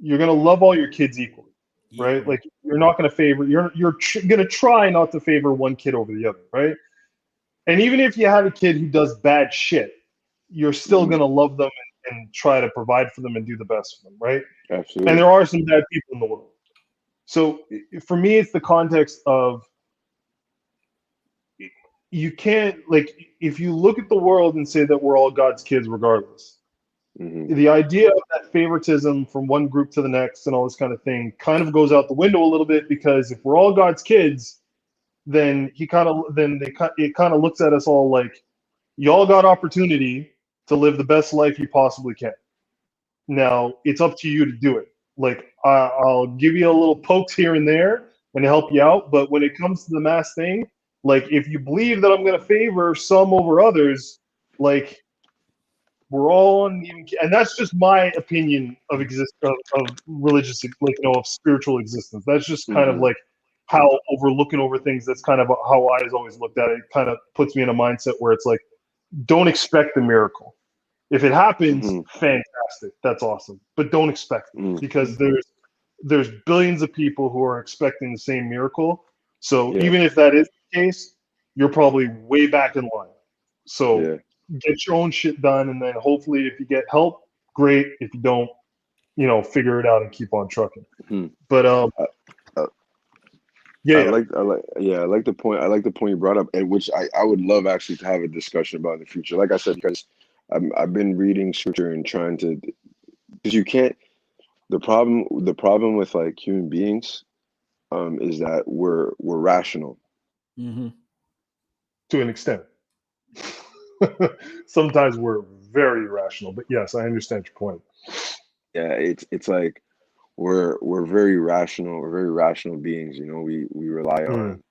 you're gonna love all your kids equally, right? Like you're not gonna favor you're gonna try not to favor one kid over the other, right? And even if you have a kid who does bad shit, you're still gonna love them and try to provide for them and do the best for them, right? Absolutely. And there are some bad people in the world. So for me, it's the context of you can't like if you look at the world and say that we're all God's kids regardless. The idea of that favoritism from one group to the next and all this kind of thing kind of goes out the window a little bit because if we're all God's kids, then it kind of looks at us all like y'all got opportunity to live the best life you possibly can. Now it's up to you to do it. Like I'll give you a little pokes here and there and help you out, but when it comes to the mass thing, like if you believe that I'm going to favor some over others, like we're all on, and that's just my opinion of of religious, like of spiritual existence. That's just kind of like how looking over things. That's kind of how I always looked at it. It kind of puts me in a mindset where it's like, don't expect the miracle. If it happens, fantastic, that's awesome. But don't expect it because there's billions of people who are expecting the same miracle. So even if that is the case, you're probably way back in line. So get your own shit done, and then hopefully, if you get help, great. If you don't, you know, figure it out and keep on trucking. But I like the point. I like the point you brought up, and which I would love actually to have a discussion about in the future. Like I said, because I've been reading scripture and trying to, because you can't. The problem with like human beings, is that we're rational. To an extent. Sometimes we're very irrational, but yes, I understand your point. Yeah, it's like we're very rational. We're very rational beings. You know, we rely on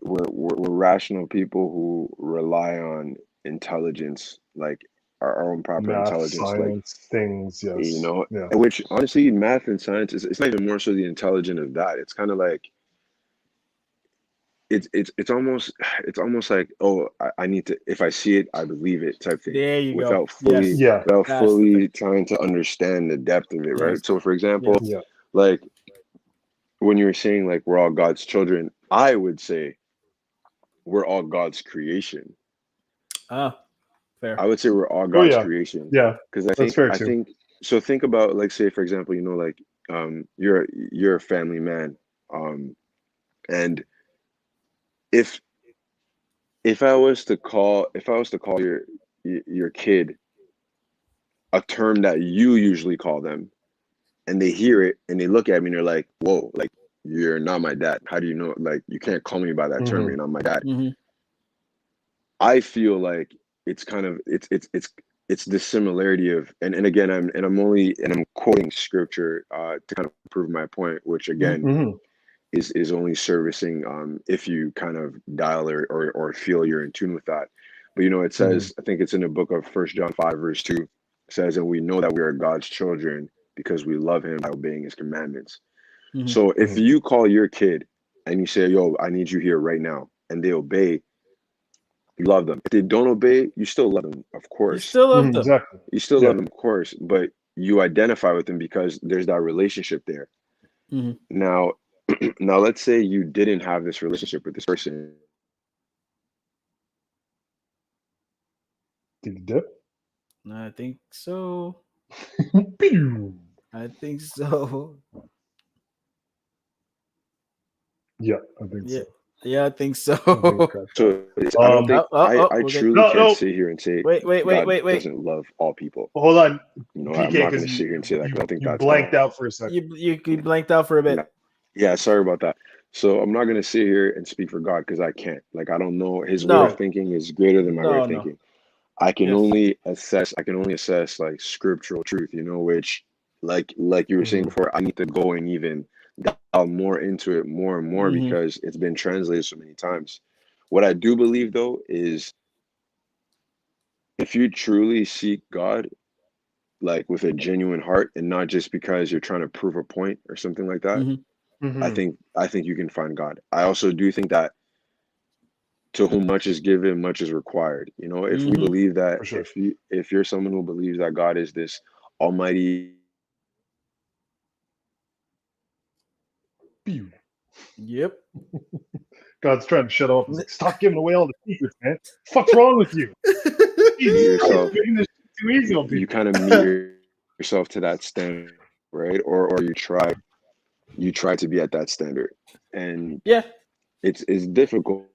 we're rational people who rely on intelligence, like our own proper Math, intelligence, science, like things. Yes, you know, yeah. which honestly, math and science it's not even more so the intelligence of that. It's kind of like it's almost like, oh, I need to, if I see it I believe it type thing, There you without go. fully Yes. without That's fully trying to understand the depth of it, right? So for example, like when you were saying like we're all God's children, I would say we're all God's creation. Fair. I would say we're all God's creation. Yeah, because that's fair I too. think so. Think about, like, say for example, you know, like you're a family man, and if if I was to call your kid a term that you usually call them, and they hear it and they look at me and they're like, "Whoa, like you're not my dad. How do you know? Like you can't call me by that term. You're not my dad." I feel like it's kind of it's the similarity of, and again I'm quoting scripture to kind of prove my point, which again is only servicing if you kind of dial or feel you're in tune with that. But you know, it says, I think it's in the book of 1 John 5 verse 2, it says, and we know that we are God's children because we love him by obeying his commandments. So if you call your kid and you say, yo, I need you here right now, and they obey, you love them. If they don't obey, you still love them, of course. You still love them. Exactly. You still love them, of course, but you identify with them because there's that relationship there. Now, now let's say you didn't have this relationship with this person. Did you dip? I think so. I think so. Yeah, I think Yeah. so. Yeah, I think so. So I don't think I we're good. truly can't sit here and say Wait. God doesn't love all people. Hold on, You know, PK, I'm not going because to sit here and say that because I think you that's blanked God. out for a second. You blanked out for a bit. Yeah, sorry about that. So I'm not going to sit here and speak for God because I can't. Like I don't know. His way No. of thinking is greater than my way of No. thinking. I can Yes. only assess like scriptural truth, you know, which like you were saying before, I need to go and even delve more into it more and more Mhm. because it's been translated so many times. What I do believe though is if you truly seek God like with a genuine heart and not just because you're trying to prove a point or something like that, Mhm. I think you can find God. I also do think that to whom much is given, much is required. You know, if we Mhm. believe that, For sure. if you're someone who believes that God is this almighty, Yep. God's trying to shut off. He's like, stop giving away all the secrets, man. Fuck's wrong with you? meet Jesus Christ, yourself, making this too easy on you people. kind of meet yourself to that standard, right? Or you try to be at that standard, and Yeah. it's difficult.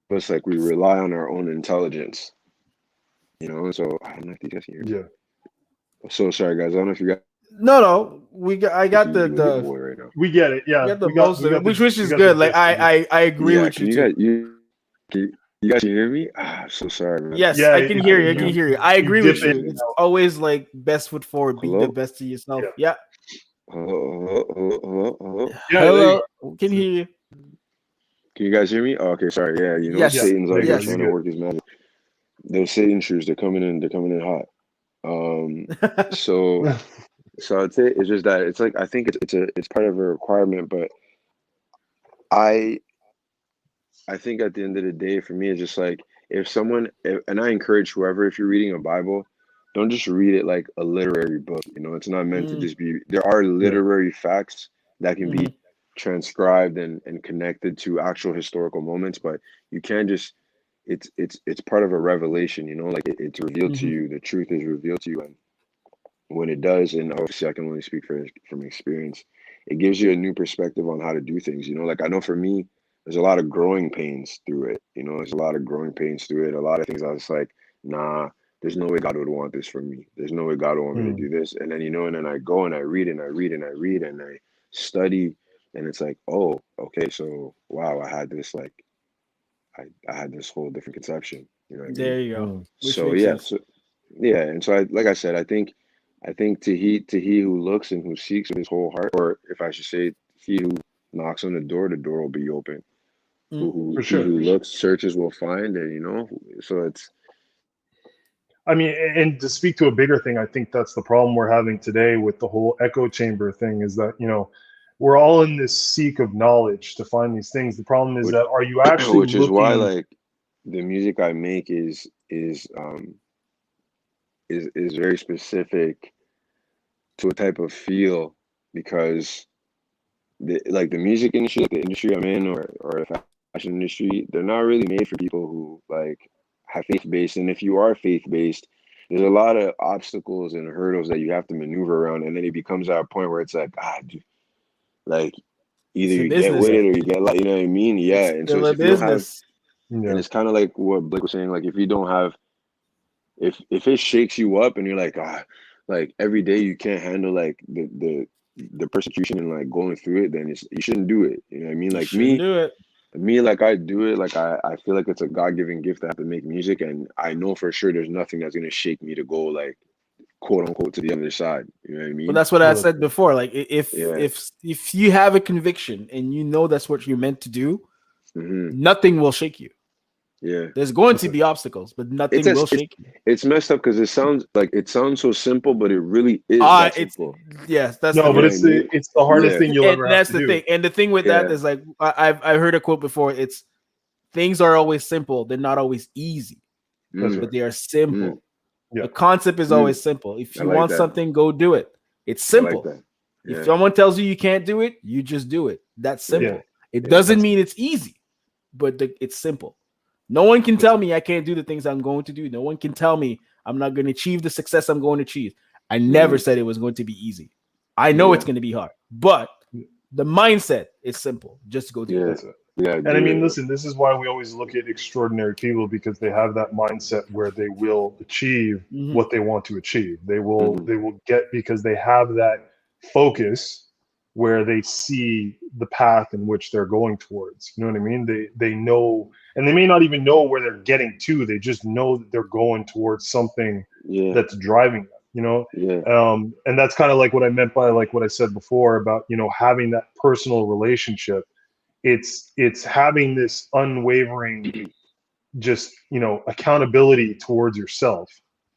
It's like we rely on our own intelligence, you know. So I don't know if you guys can hear me. Yeah, So sorry, guys. I don't know if you guys. No. I got You with your the boy right now. we get it. Yeah, got the we got most of it, which we is got the good. Like gist of it. I agree Yeah, with can you you too. guys you guys can hear me? Ah, I'm so sorry, man. Yes, Yeah, I can hear you. I can you hear you. I agree dip with in you. and It's out. always like best foot forward. Be the Hello? best to yourself. Yeah. Yeah. Hello? Yeah, there you Hello. go. Can hear you. Can you guys hear me? Oh, okay, sorry. Yeah, you know, Yeah, Yes. Satan's there out you here go. You're Yes. trying to good. work his magic. Those Satan shoes, they're coming in hot. Um, so I'd say it's just that it's like I think it's part of a requirement, but I I think at the end of the day, for me, it's just like if someone, and I encourage whoever, if you're reading a Bible, don't just read it like a literary book. You know, it's not meant to Mm, just be, there are Yeah. literary facts that can be mhm, transcribed and connected to actual historical moments, but you can't just, it's part of a revelation, you know, like it's revealed to mhm. you, the truth is revealed to you. And when it does, and obviously I can only speak from experience, it gives you a new perspective on how to do things. You know, like I know for me, there's a lot of growing pains through it. You know, there's a lot of growing pains through it. A lot of things I was like, nah, there's no way God would want this for me. There's no way God would want me to do this. And then, you know, and then I go and I read and I read and I read and I study, and it's like, oh, okay, so wow, I had this like I had this whole different conception. You know what I mean? There you go. Mm. Which So makes yeah, sense. and so like I said, I think to he who looks and who seeks with his whole heart, or if I should say, he who knocks on the door will be open. Mm. For He sure. who looks, searches will find, and you know, so it's I mean, and to speak to a bigger thing, I think that's the problem we're having today with the whole echo chamber thing is that, we're all in this seek of knowledge to find these things. The problem is which that are you actually which is why looking? like the music I make is very specific to a type of feel because the music industry, like the industry I'm in, or the fashion industry, they're not really made for people who like have faith based. And if you are faith based, there's a lot of obstacles and hurdles that you have to maneuver around, and then it becomes at a point where it's like, dude, like either It's a you get business. with it or you get like, you know what I mean? Yeah. It's And so still it's a if you don't have, business. and Yeah, it's kind of like what Blake was saying, like if you don't have, if it shakes you up and you're like every day you can't handle like the persecution and like going through it, then you shouldn't do it. You know what I mean? You Like shouldn't do it. like I do it, like I feel like it's a God-given gift to have to make music, and I know for sure there's nothing that's gonna shake me to go like quote unquote to the other side. You know what I But mean? that's what I right. said before. Like Yeah. if you have a conviction and you know that's what you're meant to do, Hmm. nothing will shake you. Yeah. There's going to Okay. be obstacles, but It's nothing will as shake you. it's messed up because it sounds so simple, but it really is that It's simple. yes, that's the No, You but know thing. what I mean? it's the hardest Yeah. thing you'll And ever have that's to the do. thing. And the thing with that Yeah. is like I heard a quote before. It's things are always simple. They're not always easy, That's Mm, but right. they are mm, simple. Yeah. The concept is mm. always simple. If I you like want that. something, go do it. It's I like simple. that. If Yeah. someone tells you you can't do it, you just do it. That's Yeah. simple. It Yeah. doesn't mean it's easy, but it's simple. No one can That's tell it. me I can't do the things I'm going to do. No one can tell me I'm not going to achieve the success I'm going to achieve. I never said it was going to be easy. I know it's going to be hard, but the mindset is simple. Just go do it. Yeah, and I mean, listen, this is why we always look at extraordinary people, because they have that mindset where they will achieve what they want to achieve. They will get, because they have that focus where they see the path in which they're going towards. You know what I mean? They know, and they may not even know where they're getting to. They just know that they're going towards something that's driving them. You know, and that's kind of like what I meant by like what I said before about, you know, having that personal relationship. It's having this unwavering, just, you know, accountability towards yourself.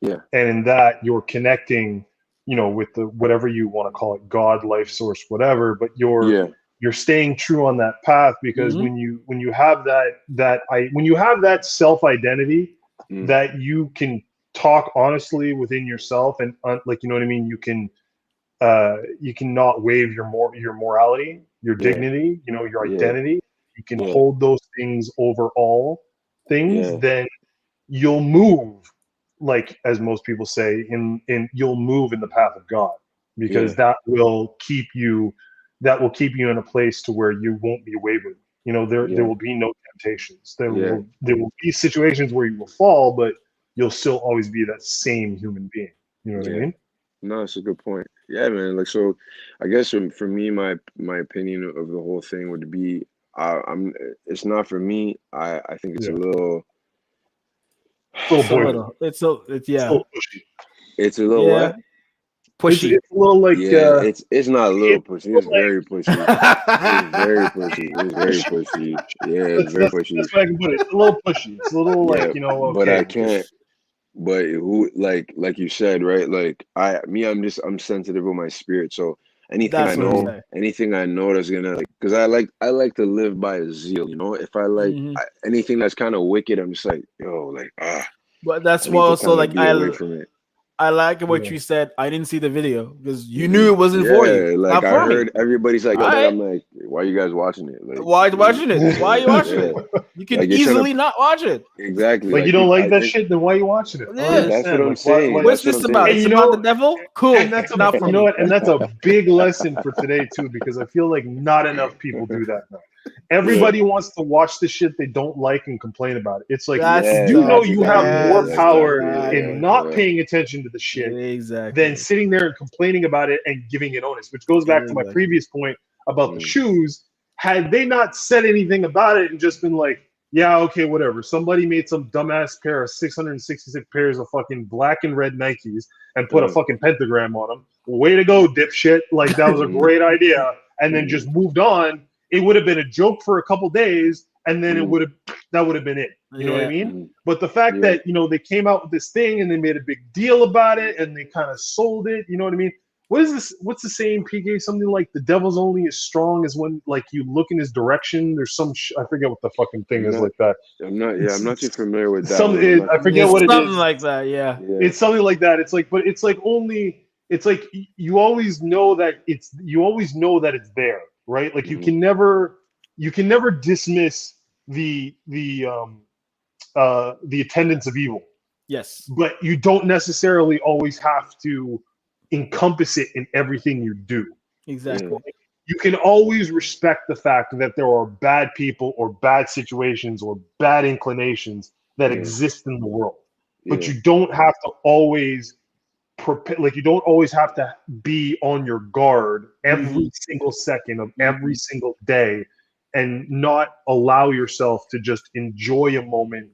And in that you're connecting, you know, with the whatever you want to call it, God, life source, whatever. But you're staying true on that path, because when you have that self identity, that you can talk honestly within yourself, and like, you know what I mean, you can not waive your morality, your dignity, you know, your identity. You can hold those things over all things. Then you'll move, like, as most people say, in you'll move in the path of God, because that will keep you in a place to where you won't be wavered. You know, there will be no temptations. There will be situations where you will fall, but you'll still always be that same human being. You know what I mean? No, it's a good point. Yeah, man. Like, so I guess for me, my opinion of the whole thing would be, it's not for me. I think it's a little pushy. It's a little what? Pushy. It's a little like it's not a little pushy. It's very pushy. It's very pushy. It's very pushy. Yeah, it's very pushy. That's what I can put it. It's a little pushy. It's a little like, you know. Okay, but I can't. But who, like you said, right? Like I'm sensitive with my spirit. So anything I know that's gonna, like, because I like to live by a zeal. You know, if I like anything that's kind of wicked, I'm just like, yo, like But that's why also like I like what you said. I didn't see the video because you knew it wasn't for you. Like I heard everybody's like, I'm like, why are you guys watching it? Like, why are you watching it? Why are you watching it? You can easily not watch it. Exactly. Like, you don't like that shit, then why are you watching it? Yeah, that's what I'm saying. What's this about? It's about the devil? Cool. And that's not for, you know what? And that's a big lesson for today too, because I feel like not enough people do that now. Everybody wants to watch the shit they don't like and complain about it. It's like, you have more power in not paying attention to the shit than sitting there and complaining about it and giving it onus, which goes back to my previous point about the shoes. Had they not said anything about it and just been like, yeah, okay, whatever. Somebody made some dumbass pair of 666 pairs of fucking black and red Nikes and put a fucking pentagram on them. Way to go, dipshit. Like, that was a great idea. And then just moved on. It would have been a joke for a couple days, and then that would have been it. You know what I mean? But the fact that, you know, they came out with this thing and they made a big deal about it and they kind of sold it. You know what I mean? What is this? What's the saying, PK? Something like the devil's only as strong as when, like, you look in his direction. There's some I forget what the fucking thing is like that. I'm not too familiar with that. I forget what it is. Something like that, yeah. It's something like that. It's like, but it's like only. It's like you always know that it's there, right? Like you can never dismiss the attendance of evil. Yes, but you don't necessarily always have to encompass it in everything you do. Exactly. You can always respect the fact that there are bad people or bad situations or bad inclinations that exist in the world, but you don't have to always you don't always have to be on your guard every single second of every single day and not allow yourself to just enjoy a moment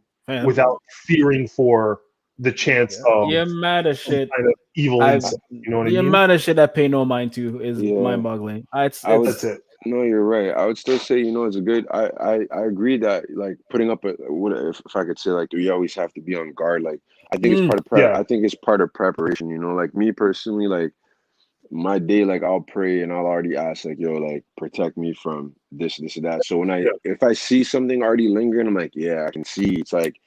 without fearing for the chance of mad as shit kind of evil inside. You know what I mean? The amount of shit I pay no mind to is mind-boggling. That's it. No, you're right. I would still say, you know, it's a good. I agree that, like, putting up if I could say, like, do you always have to be on guard? Like, I think it's part of I think it's part of preparation. You know, like me personally, like my day, like I'll pray and I'll already ask, like, yo, like, protect me from this and that. So when if I see something already lingering, I'm like, yeah, I can see. It's like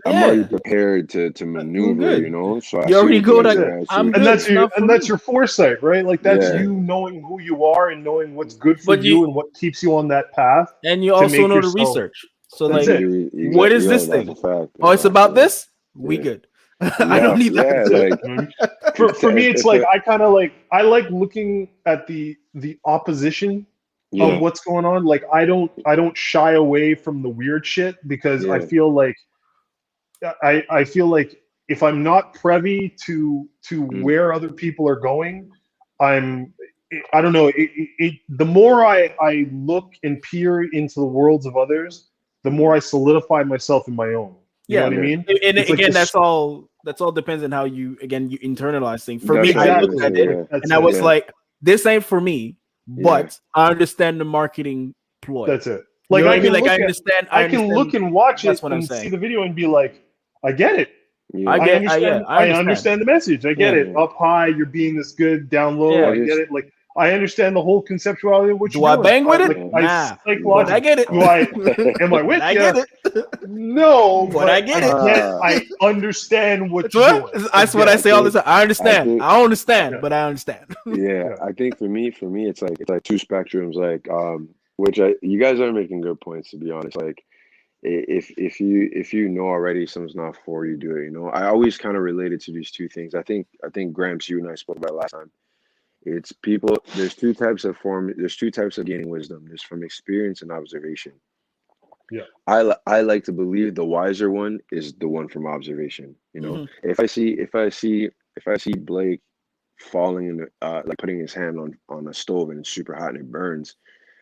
I'm already prepared to maneuver, you know. So you already go and that's your foresight, right? Like that's you knowing who you are and knowing what's good for you and what keeps you on that path. And you also know the research. So like, what is this thing? Oh, it's about this? We good. I don't need that. Like for me, it's like I like looking at the opposition of what's going on. Like I don't shy away from the weird shit because I feel like I feel like if I'm not privy to where other people are going, I don't know. The more I look and peer into the worlds of others, the more I solidify myself in my own. You know what I mean? And it's again, like that's all depends on how you internalize things. For me, I looked at it and I was like, this ain't for me, but I understand the marketing ploy. That's it. Like, you know what I mean? Like I understand. I can look and watch it and see the video and be like, I get it. I understand. I understand the message. I get it. Up high, you're being this good. Down low, I get it. Like I understand the whole conceptuality of what you're doing. Do I bang with it? Nah. But I get it. Am I with you? I get it. No, but I get it. I understand what you're doing. That's what I say all the time. I understand. I don't understand, but I understand. I think for me, it's like two spectrums. Like, which you guys are making good points, to be honest. Like, if you know already something's not for you, do it. You know, I always kind of related to these two things. I think Gramps, you and I spoke about it last time. It's people. There's two types of gaining wisdom. There's from experience and observation. Yeah, I like to believe the wiser one is the one from observation. You know, if I see Blake falling in like putting his hand on a stove and it's super hot and it burns,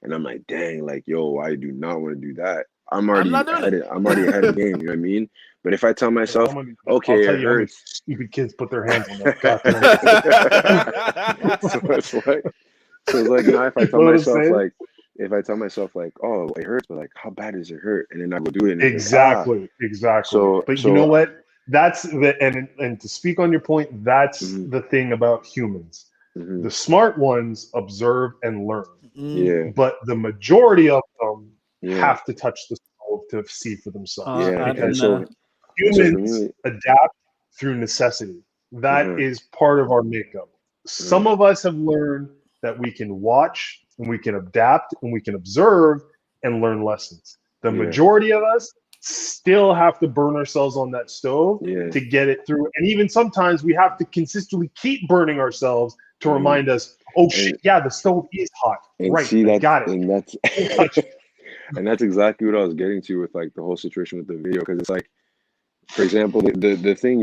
and I'm like, dang, like, yo, I do not want to do that. I'm already ahead of the game. You know what I mean? But if I tell myself, okay, it hurts. Stupid kids put their hands on that. So it's like now if I tell myself like, oh, it hurts, but like, how bad does it hurt? And then I will do it. And exactly. So, but you know what? That's and to speak on your point, that's the thing about humans. The smart ones observe and learn. But the majority of them have to touch the stove to see for themselves. Because humans adapt through necessity. That is part of our makeup. Some of us have learned that we can watch and we can adapt and we can observe and learn lessons. The majority of us still have to burn ourselves on that stove to get it through. And even sometimes we have to consistently keep burning ourselves to remind us, oh shit, the stove is hot. Right, see, got it. And that's and that's exactly what I was getting to with like the whole situation with the video, because it's like, for example, the thing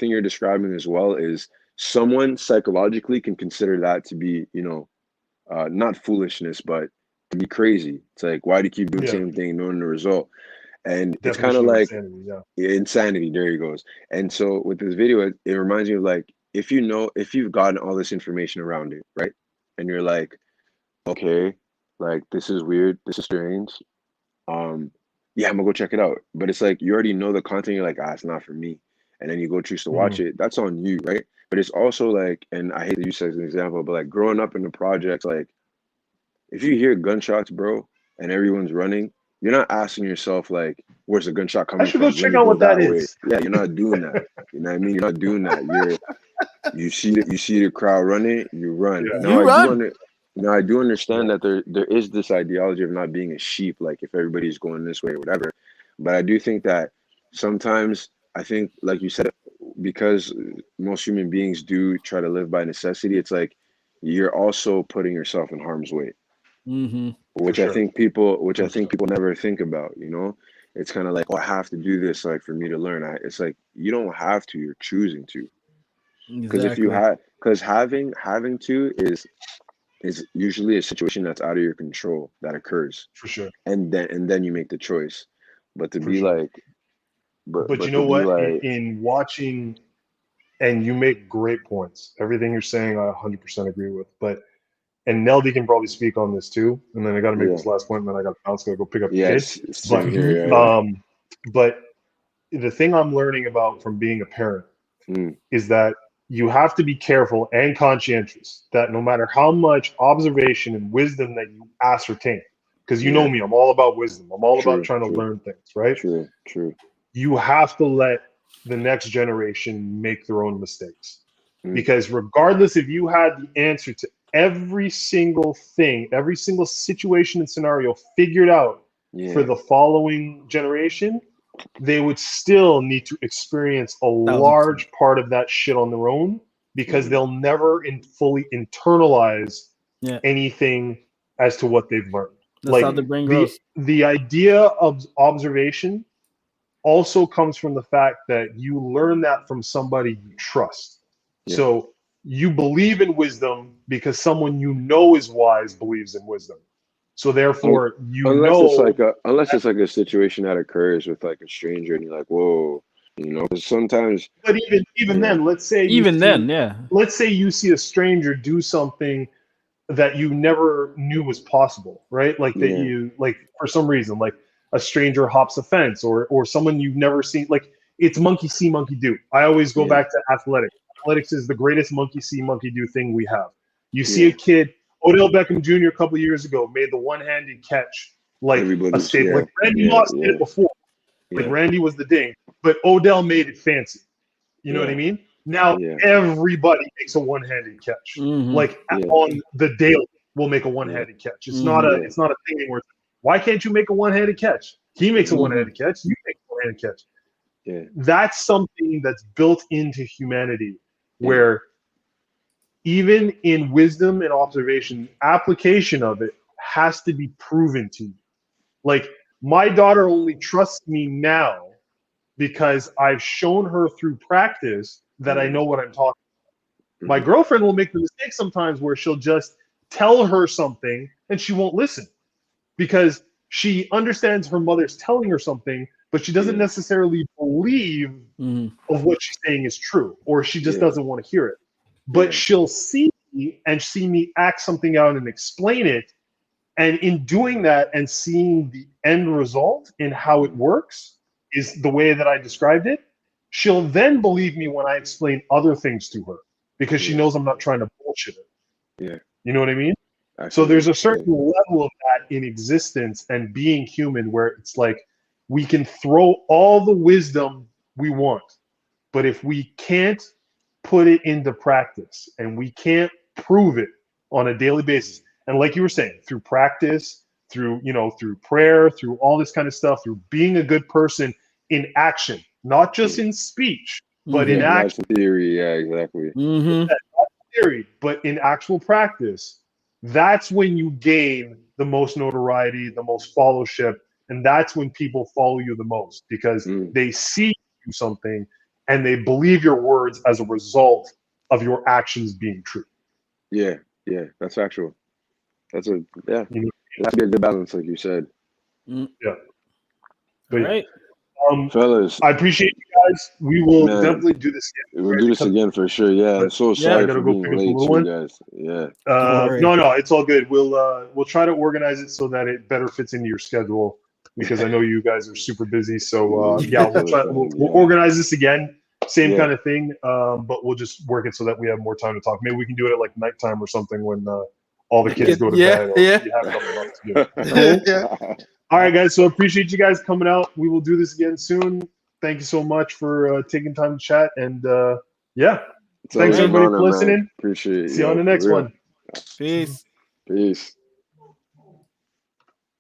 you're describing as well is someone psychologically can consider that to be, you know, not foolishness, but to be crazy. It's like, why do you keep doing the same thing knowing the result? And it's kind of like insanity. There he goes. And so with this video, it reminds me of like, if you've gotten all this information around it, right? And you're like, okay, like this is weird, this is strange. I'm gonna go check it out. But it's like you already know the content, you're like, it's not for me. And then you go choose to watch it. That's on you, right? But it's also like, and I hate to use as an example, but like growing up in the projects, like if you hear gunshots, bro, and everyone's running, you're not asking yourself like, where's the gunshot coming from? I should go check out what that is. Yeah, you're not doing that. You know what I mean? You're not doing that. You see the crowd running, you run. Now I do understand that there is this ideology of not being a sheep, like if everybody's going this way or whatever. But I do think that sometimes, I think, like you said, because most human beings do try to live by necessity, it's like you're also putting yourself in harm's way. Which I think people never think about, you know. It's kind of like, I have to do this like for me to learn. It's like you don't have to, you're choosing to. Because if you having to is usually a situation that's out of your control that occurs. For sure. And then you make the choice. But to be like, but you know what? In watching, and you make great points. Everything you're saying, I 100% agree with. And Neldy can probably speak on this too. And then I got to make this last point, and then I got to bounce, go pick up the kids. But the thing I'm learning about from being a parent is that you have to be careful and conscientious that no matter how much observation and wisdom that you ascertain, because you know me, I'm all about wisdom. I'm all about trying to learn things, right? True. You have to let the next generation make their own mistakes. Because regardless if you had the answer to every single thing, every single situation and scenario figured out for the following generation, they would still need to experience a large part of that shit on their own because they'll never fully internalize anything as to what they've learned. That's how the brain grows. The idea of observation also comes from the fact that you learn that from somebody you trust. Yeah. So you believe in wisdom because someone you know is wise believes in wisdom. So therefore, unless it's like a situation that occurs with like a stranger, and you're like, whoa, you know, because sometimes. But even then, let's say let's say you see a stranger do something that you never knew was possible, right? Like that you like for some reason, like a stranger hops a fence, or someone you've never seen. Like it's monkey see, monkey do. I always go back to athletics. Athletics is the greatest monkey see, monkey do thing we have. You see a kid. Odell Beckham Jr. a couple of years ago made the one-handed catch like a staple. Like Randy Moss did it before. Like Randy was the ding, but Odell made it fancy. You know what I mean? Now everybody makes a one-handed catch. Like on the daily, we'll make a one-handed catch. It's not a thing anymore. Why can't you make a one-handed catch? He makes a one-handed catch. You make a one-handed catch. Yeah. That's something that's built into humanity, where even in wisdom and observation, application of it has to be proven to you. Like my daughter only trusts me now because I've shown her through practice that I know what I'm talking about. My girlfriend will make the mistake sometimes where she'll just tell her something and she won't listen because she understands her mother's telling her something, but she doesn't necessarily believe of what she's saying is true, or she just doesn't want to hear it. But she'll see me and see me act something out and explain it. And in doing that and seeing the end result in how it works is the way that I described it, she'll then believe me when I explain other things to her because she knows I'm not trying to bullshit it. Yeah. You know what I mean? So there's a certain level of that in existence and being human where it's like we can throw all the wisdom we want, but if we can't put it into practice and we can't prove it on a daily basis, and like you were saying, through practice, through prayer, through all this kind of stuff, through being a good person in action, not just in speech, but in action. Theory, exactly. Not theory, but in actual practice, that's when you gain the most notoriety, the most followership, and that's when people follow you the most because they see you do something and they believe your words as a result of your actions being true. Yeah, that's factual. That's it has to be a good balance, like you said. Yeah. All right. Fellas, I appreciate you guys. We will definitely do this again. We'll do this again for sure. Yeah, I'm so sorry for being late to you guys. Yeah. No, it's all good. We'll try to organize it so that it better fits into your schedule because I know you guys are super busy. So we'll organize this again. Same kind of thing, but we'll just work it so that we have more time to talk. Maybe we can do it at like nighttime or something when all the kids go to bed. Or you have nothing else to do. All right, guys. So appreciate you guys coming out. We will do this again soon. Thank you so much for taking time to chat. And thanks everybody for listening. Man. Appreciate it. See you on the next one. Peace. Peace.